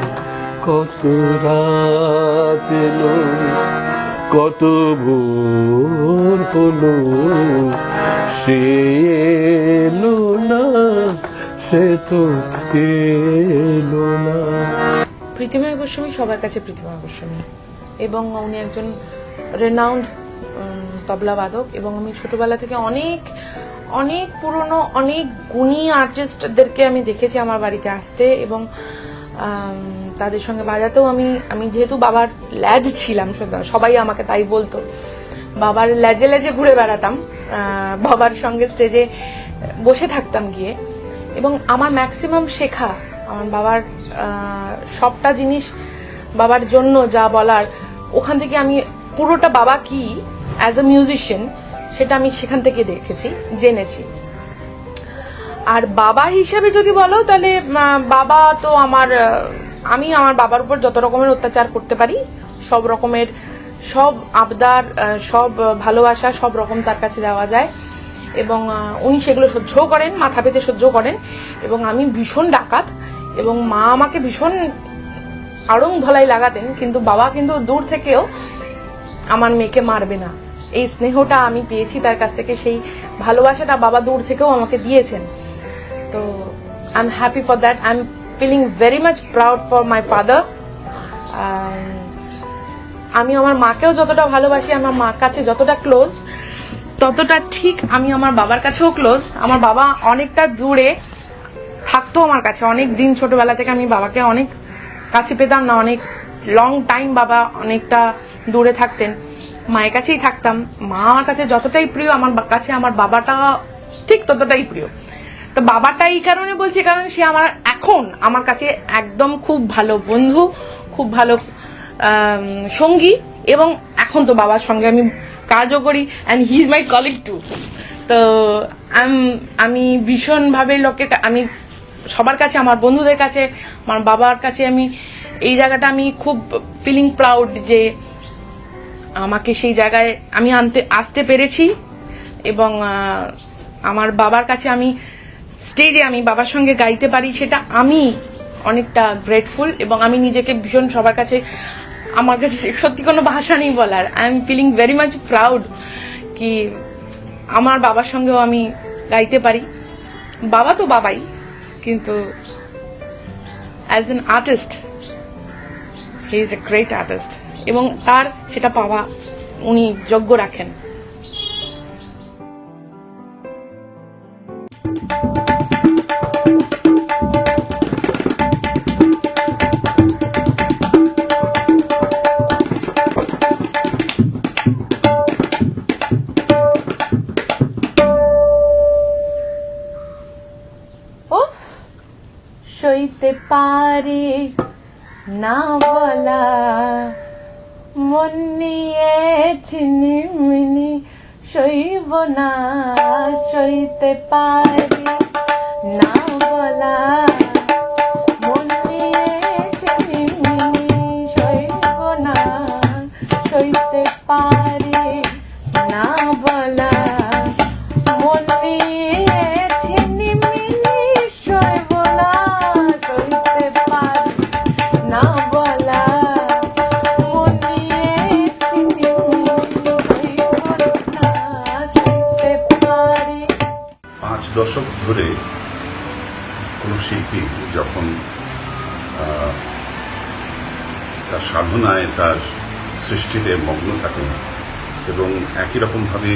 কত রাত এলো, কত ভোর হলো, সে এলো না, সে তো এলো না। প্রীতিময় গোস্বামী সবার কাছে প্রীতিময় গোস্বামী, এবং উনি একজন রেনাউন্ড তবলাবাদক। এবং আমি ছোটবেলা থেকে অনেক অনেক পুরনো, অনেক গুণী আর্টিস্টদেরকে আমি দেখেছি আমার বাড়িতে আসতে, এবং তাদের সঙ্গে বাজাতেও আমি যেহেতু বাবার ল্যাজ ছিলাম, সবাই আমাকে তাই বলতো, বাবার ল্যাজে ল্যাজে ঘুরে বেড়াতাম, বাবার সঙ্গে স্টেজে বসে থাকতাম গিয়ে। এবং আমার ম্যাক্সিমাম শেখা, আমার বাবার সবটা জিনিস বাবার জন্য যা বলার, ওখান থেকে আমি পুরোটা বাবা কি অ্যাজ এ মিউজিশিয়ান সেটা আমি সেখান থেকে দেখেছি, জেনেছি। আর বাবা হিসেবে যদি বলো তাহলে বাবা তো আমি আমার বাবার উপর যত রকমের অত্যাচার করতে পারি সব রকমের সব আবদার, সব ভালোবাসা সব রকম তার কাছে দেওয়া যায় এবং উনি সেগুলো সহ্যও করেন, মাথা পেতে সহ্য করেন। এবং আমি ভীষণ ডাকাত এবং মা আমাকে ভীষণ আড়ং ধলাই লাগাতেন, কিন্তু বাবা কিন্তু দূর থেকেও আমার মেয়েকে মারবে না, এই স্নেহটা আমি পেয়েছি তার কাছ থেকে, সেই ভালোবাসাটা বাবা দূর থেকেও আমাকে দিয়েছেন। তো I am happy for that, I am feeling very much proud for my father. আমি আমার মাকেও যতটা ভালোবাসি, আমার মার কাছে যতটা ক্লোজ, ততটা ঠিক আমি আমার বাবার কাছেও ক্লোজ। আমার বাবা অনেকটা দূরে থাকতো আমার কাছে অনেক দিন, ছোটবেলা থেকে আমি বাবাকে অনেক কাছে পেতাম না, অনেক লং টাইম বাবা অনেকটা দূরে থাকতেন, মায়ের কাছেই থাকতাম। মা আমার কাছে যতটাই প্রিয়, আমার কাছে আমার বাবাটা ঠিক ততটাই প্রিয়। তো বাবাটা এই কারণে বলছি, কারণ সে এখন আমার কাছে একদম খুব ভালো বন্ধু, খুব ভালো সঙ্গী, এবং এখন তো বাবার সঙ্গে আমি কাজও করি, and he is my colleague too. তো আমি ভীষণভাবে আমি সবার কাছে, আমার বন্ধুদের কাছে, আমার বাবার কাছে আমি এই জায়গাটা আমি খুব ফিলিং প্রাউড যে আমাকে সেই জায়গায় আমি আসতে পেরেছি। এবং আমার বাবার কাছে আমি স্টেজে আমি বাবার সঙ্গে গাইতে পারি, সেটা আমি অনেকটা গ্রেটফুল। এবং আমি নিজেকে ভীষণ সবার কাছে, আমার কাছে সত্যি কোনো ভাষা নেই বলার, I am feeling very much proud কি আমার বাবার সঙ্গেও আমি গাইতে পারি। বাবা তো বাবাই, কিন্তু as an artist he is a great artist, এবং তার সেটা পাওয়া উনি যোগ্য রাখেন। সইতে পারি না বলা মন নিয়ে চিনিমিনি সইব না, সইতে পারি না বলা মন নিয়ে চিনিমিনি সইব না, সইতে পারি না বলা মন নিয়ে চিনিমিনি সইব না, সইতে পারি না বলা মন নিয়ে চিনিমিনি সইব না, সইতে পারি। 5 দশক ধরে কোনো শিল্পী যখন তার সাধনায়, তার সৃষ্টিতে মগ্ন থাকেন এবং একই রকমভাবে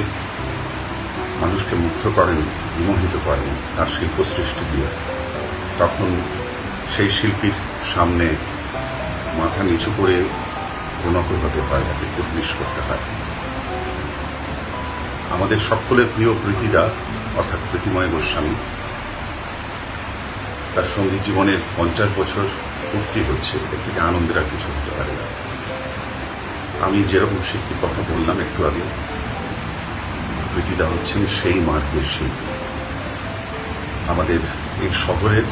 মানুষকে মুগ্ধ করেন, বিমোহিত করেন তার শিল্প সৃষ্টি দিয়ে, তখন সেই শিল্পীর সামনে মাথা নিচু করে প্রণত হতে হয়, তাকে কুর্নিশ করতে হয়। আমাদের সকলের প্রিয় প্রীতিদা অর্থাৎ প্রীতিময় গোস্বামী, তার সঙ্গীত জীবনের 50 বছর পূর্তি হচ্ছে, এর থেকে আনন্দের আর কিছু হতে পারে না। আমি যেরকম শিল্পীর কথা বললাম একটু আগে, প্রীতিদা হচ্ছেন সেই মার্গের শিল্পী। আমাদের এই শহরের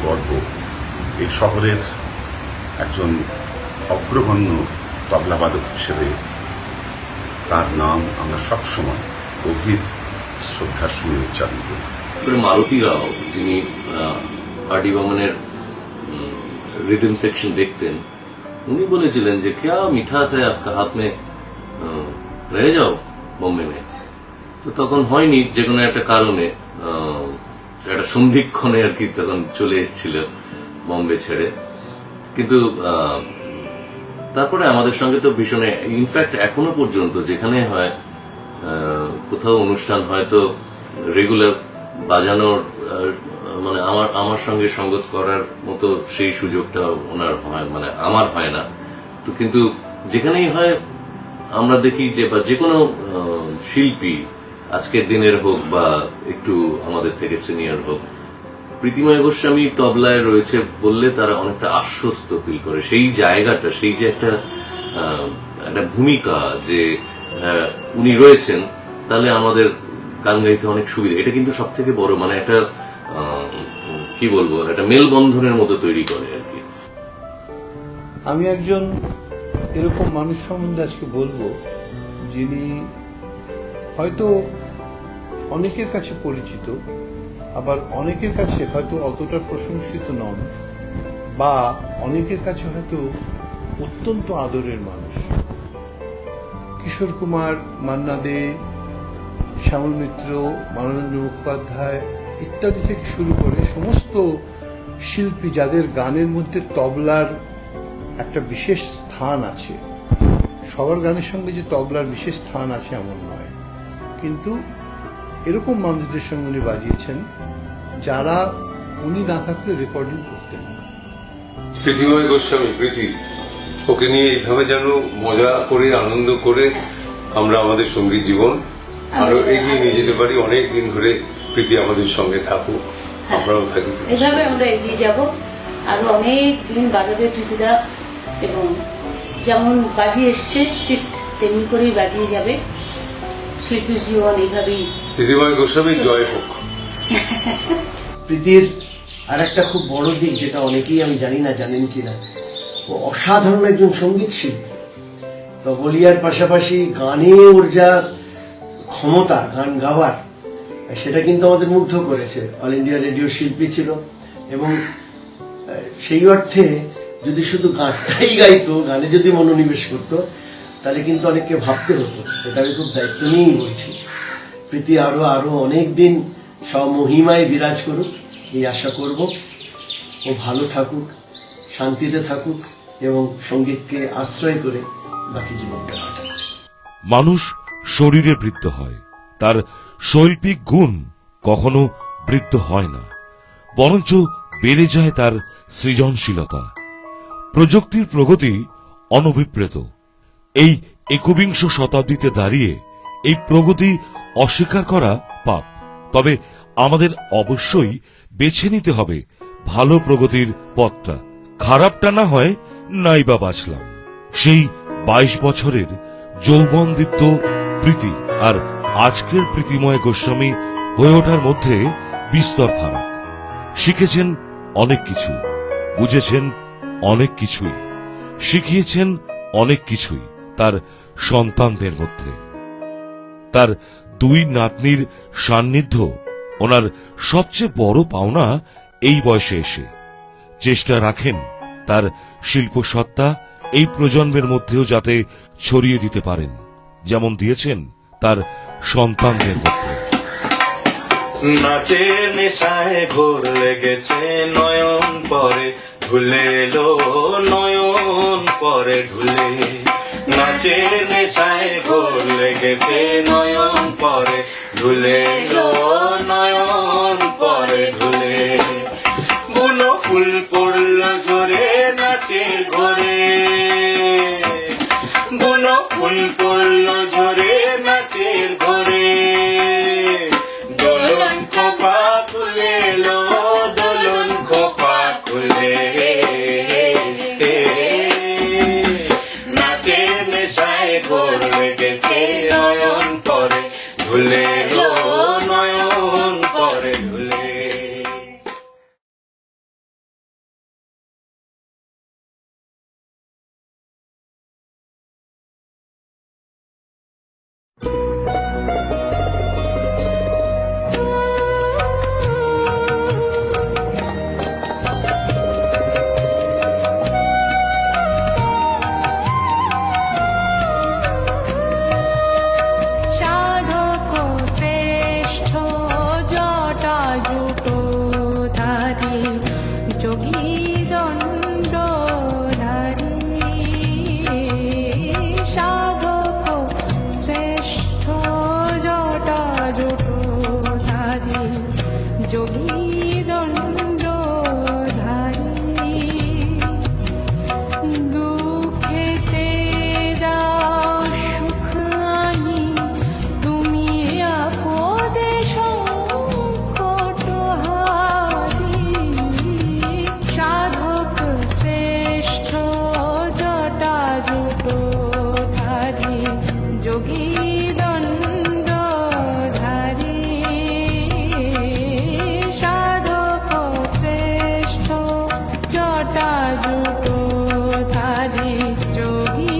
গর্ব, এই শহরের একজন অগ্রগণ্য তবলাবাদক হিসেবে তার নাম আমরা সবসময় গভীর শ্রদ্ধার সঙ্গে উচ্চারণ করি। মালতী রাও, যিনি আর.ডি. বর্মনের রিদম সেকশন দেখতেন, উনি বলেছিলেন যে क्या মিঠাস है आपका हाथ में, रह जाओ बॉम्बे में। তো তখন হয়নি, যে কোনো একটা কারণে একটা সন্ধিক্ষণে আর কি তখন চলে এসেছিল বম্বে ছেড়ে। কিন্তু তারপরে আমাদের সঙ্গে তো ভীষণ, ইনফ্যাক্ট এখনো পর্যন্ত যেখানে হয় কোথাও অনুষ্ঠান হয়তো রেগুলার বাজানোর, মানে আমার সঙ্গে সঙ্গত করার মতো সেই সুযোগটা ওনার হয়, মানে আমার হয় না। তো কিন্তু যেখানেই হয় আমরা দেখি যে, বা যে কোনো শিল্পী আজকের দিনের হোক বা একটু আমাদের থেকে সিনিয়র হোক, প্রীতিময় গোস্বামী তবলায় রয়েছে বললে তারা অনেকটা আশ্বস্ত ফিল করে। সেই জায়গাটা, সেই যে একটা ভূমিকা যে উনি রয়েছেন, তাহলে আমাদের গান গাইতে অনেক সুবিধা। এটা কিন্তু সব থেকে বড়, মানে একটা কি বলবো, একটা মেলবন্ধনের মতো তৈরি করে আর কি। আমি একজন এরকম মানুষ সম্বন্ধে আজকে বলবো যিনি হয়তো অনেকের কাছে পরিচিত, আবার অনেকের কাছে হয়তো অতটা প্রশংসিত নন, বা অনেকের কাছে হয়তো অত্যন্ত আদরের মানুষ। কিশোর কুমার, মান্না দে, শ্যামল মিত্র, মানবেন্দ্র মুখোপাধ্যায় ইত্যাদি থেকে শুরু করে সমস্ত শিল্পী যাদের গানের মধ্যে তবলার একটা বিশেষ স্থান আছে, সবার গানের সঙ্গে যে তবলার বিশেষ স্থান আছে এমন নয়, কিন্তু এরকম মানুষদের সঙ্গে উনি বাজিয়েছেন যারা উনি না থাকলে রেকর্ডিং করতেন না। প্রীতিময় গোস্বামী, প্রীতি, ওকে নিয়ে এইভাবে যেন মজা করে আনন্দ করে আমরা আমাদের সঙ্গীত জীবন আরো এগিয়ে নিয়ে যেতে পারি। অনেক দিন ধরে প্রীতি আমাদের সঙ্গে থাকুক, আমরাও থাকি। এভাবে আমরা এগিয়ে যাব, আরো অনেক দিন বাজাবে প্রীতিদা, এবং যেমন বাজিয়ে এসছে ঠিক তেমনি করেই বাজিয়ে যাবে। শিল্পীর জীবন এইভাবেই। প্রীতিময় গোস্বামী জয় হোক। প্রীতির আর একটা খুব বড় দিক যেটা অনেকেই আমি জানি না জানেন কিনা, ও অসাধারণ একজন সঙ্গীত শিল্পী। তবলিয়ার পাশাপাশি গানে ওর যা ক্ষমতা, গান গাওয়ার, সেটা কিন্তু আমাদের মুগ্ধ করেছে। অল ইন্ডিয়া রেডিও শিল্পী ছিল, এবং সেই অর্থে যদি শুধু গানটাই গাইতো, গানে যদি মনোনিবেশ করতো, তাহলে কিন্তু অনেককে ভাবতে হতো। এটা আমি খুব দায়িত্ব নিয়েই বলছি। প্রীতি আরো আরো অনেক দিন স্বমহিমায় বিরাজ করুক, এই আশা করব। ও ভালো থাকুক, শান্তিতে থাকুক, এবং সঙ্গীতকে আশ্রয় করে বাকি জীবনটা কাটাক। মানুষ শরীরে বৃদ্ধ হয়, তার শৈল্পিক গুণ কখনো বৃদ্ধ হয় না, বরঞ্চ বেড়ে যায় তার সৃজনশীলতা। প্রযুক্তির প্রগতি অনভিপ্রেত। এই একবিংশ শতাব্দীতে দাঁড়িয়ে এই প্রগতি অস্বীকার করা পাপ। তবে আমাদের অবশ্যই বেছে নিতে হবে ভালো প্রগতির পথটা। খারাপটা না হয় নাইবা বাঁচলাম। সেই 22 বছরের যৌবনদীপ্ত প্রীতি আর আজকের প্রীতিময় গোস্বামী হয়ে ওঠার মধ্যে বিস্তর ফারাক। শিখেছেন অনেক কিছু, বুঝেছেন অনেক কিছুই, শিখিয়েছেন অনেক কিছুই তার সন্তানদের মধ্যে। তার 2 নাতনির সান্নিধ্য ওনার সবচেয়ে বড় পাওনা। এই বয়সে এসে চেষ্টা রাখেন তার শিল্পসত্তা এই প্রজন্মের মধ্যেও যাতে ছড়িয়ে দিতে পারেন, যেমন দিয়েছেন তার সন্তানদের মধ্যে। নাচের নেশায় ঘোর লেগেছে নয়ন পরে ঢুলে এলো, নয়ন পরে ঢুলে। নাচের নেশায় ঘোর লেগেছে নয়ন পরে ঢুলে এলো, নয়ন পরে ঢুলে। বুনো ফুল পড়ল ঝরে নাচের ঘরে, বুনো ফুল পড়ল ঝরে নাচের ঘরে। দোলন খোপা খুলে এলো, দোলন খোপা খুলে। নাচের নেশায় ঘোর লেগেছে নয়ন পরে ঢুলে এলো, নয়ন পরে ঢুলে। সাধক শ্রেষ্ঠ জটা জুটো ধারি, যোগী দণ্ড ধারি। সাধক শ্রেষ্ঠ জটা জুটো ধারি, যোগী দণ্ড ধারি। দুঃখেতে দাও সুখ আনি, তুমি আপদে সংকট হারি। সাধক শ্রেষ্ঠ জটা জুটো ধারি, যোগী দণ্ড ধারি। সাধক শ্রেষ্ঠ জটা জুটো ধারি, যোগী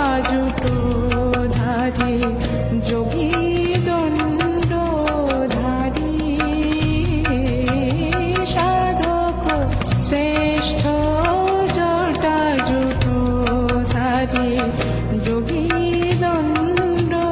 জটাজুটোধারী যোগী দণ্ডধারী সাধক শ্রেষ্ঠ জটাজুটোধারী যোগী দণ্ডধারী।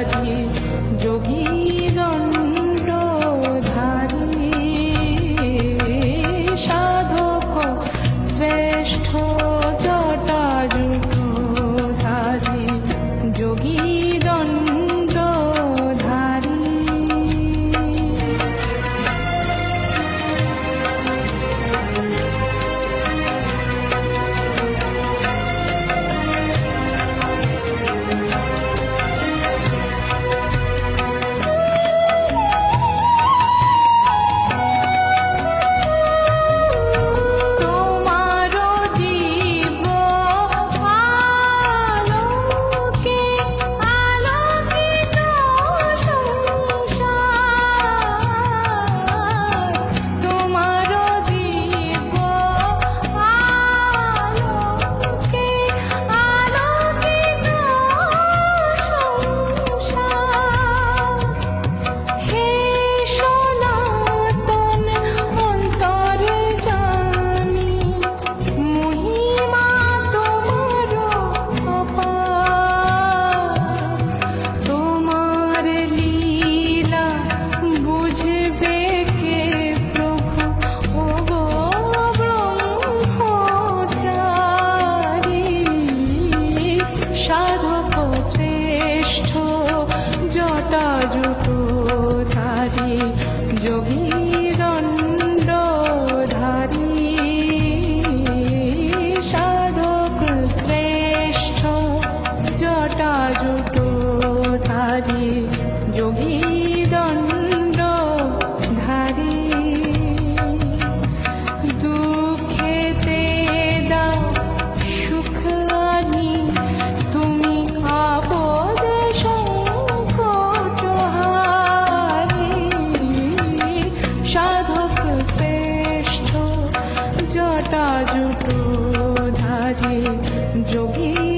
ধারী যোগী দণ্ডধারী সাধক শ্রেষ্ঠ জটাজুটধারী যোগী দণ্ডধারী তোমারো জীব আলোকে আলোকিত সংসার তোমারো জীব আলোকে আলোকিত সংসার হে সনাতন অন্তরে জানি মহিমা তোমার অপার তোমার লীলা বুঝবে কে প্রভু ও গো ব্রহ্মচারী সাধক শ্রেষ্ঠ জটাজুটধারী যোগী দণ্ডধারী সাধক শ্রেষ্ঠ জটাজুটধারী যোগী দণ্ডধারী দুঃখেতে দাও সুখ আনি তুমি আপদ সংকটহারী সাধক শ্রেষ্ঠ জটাজুটধারী যোগী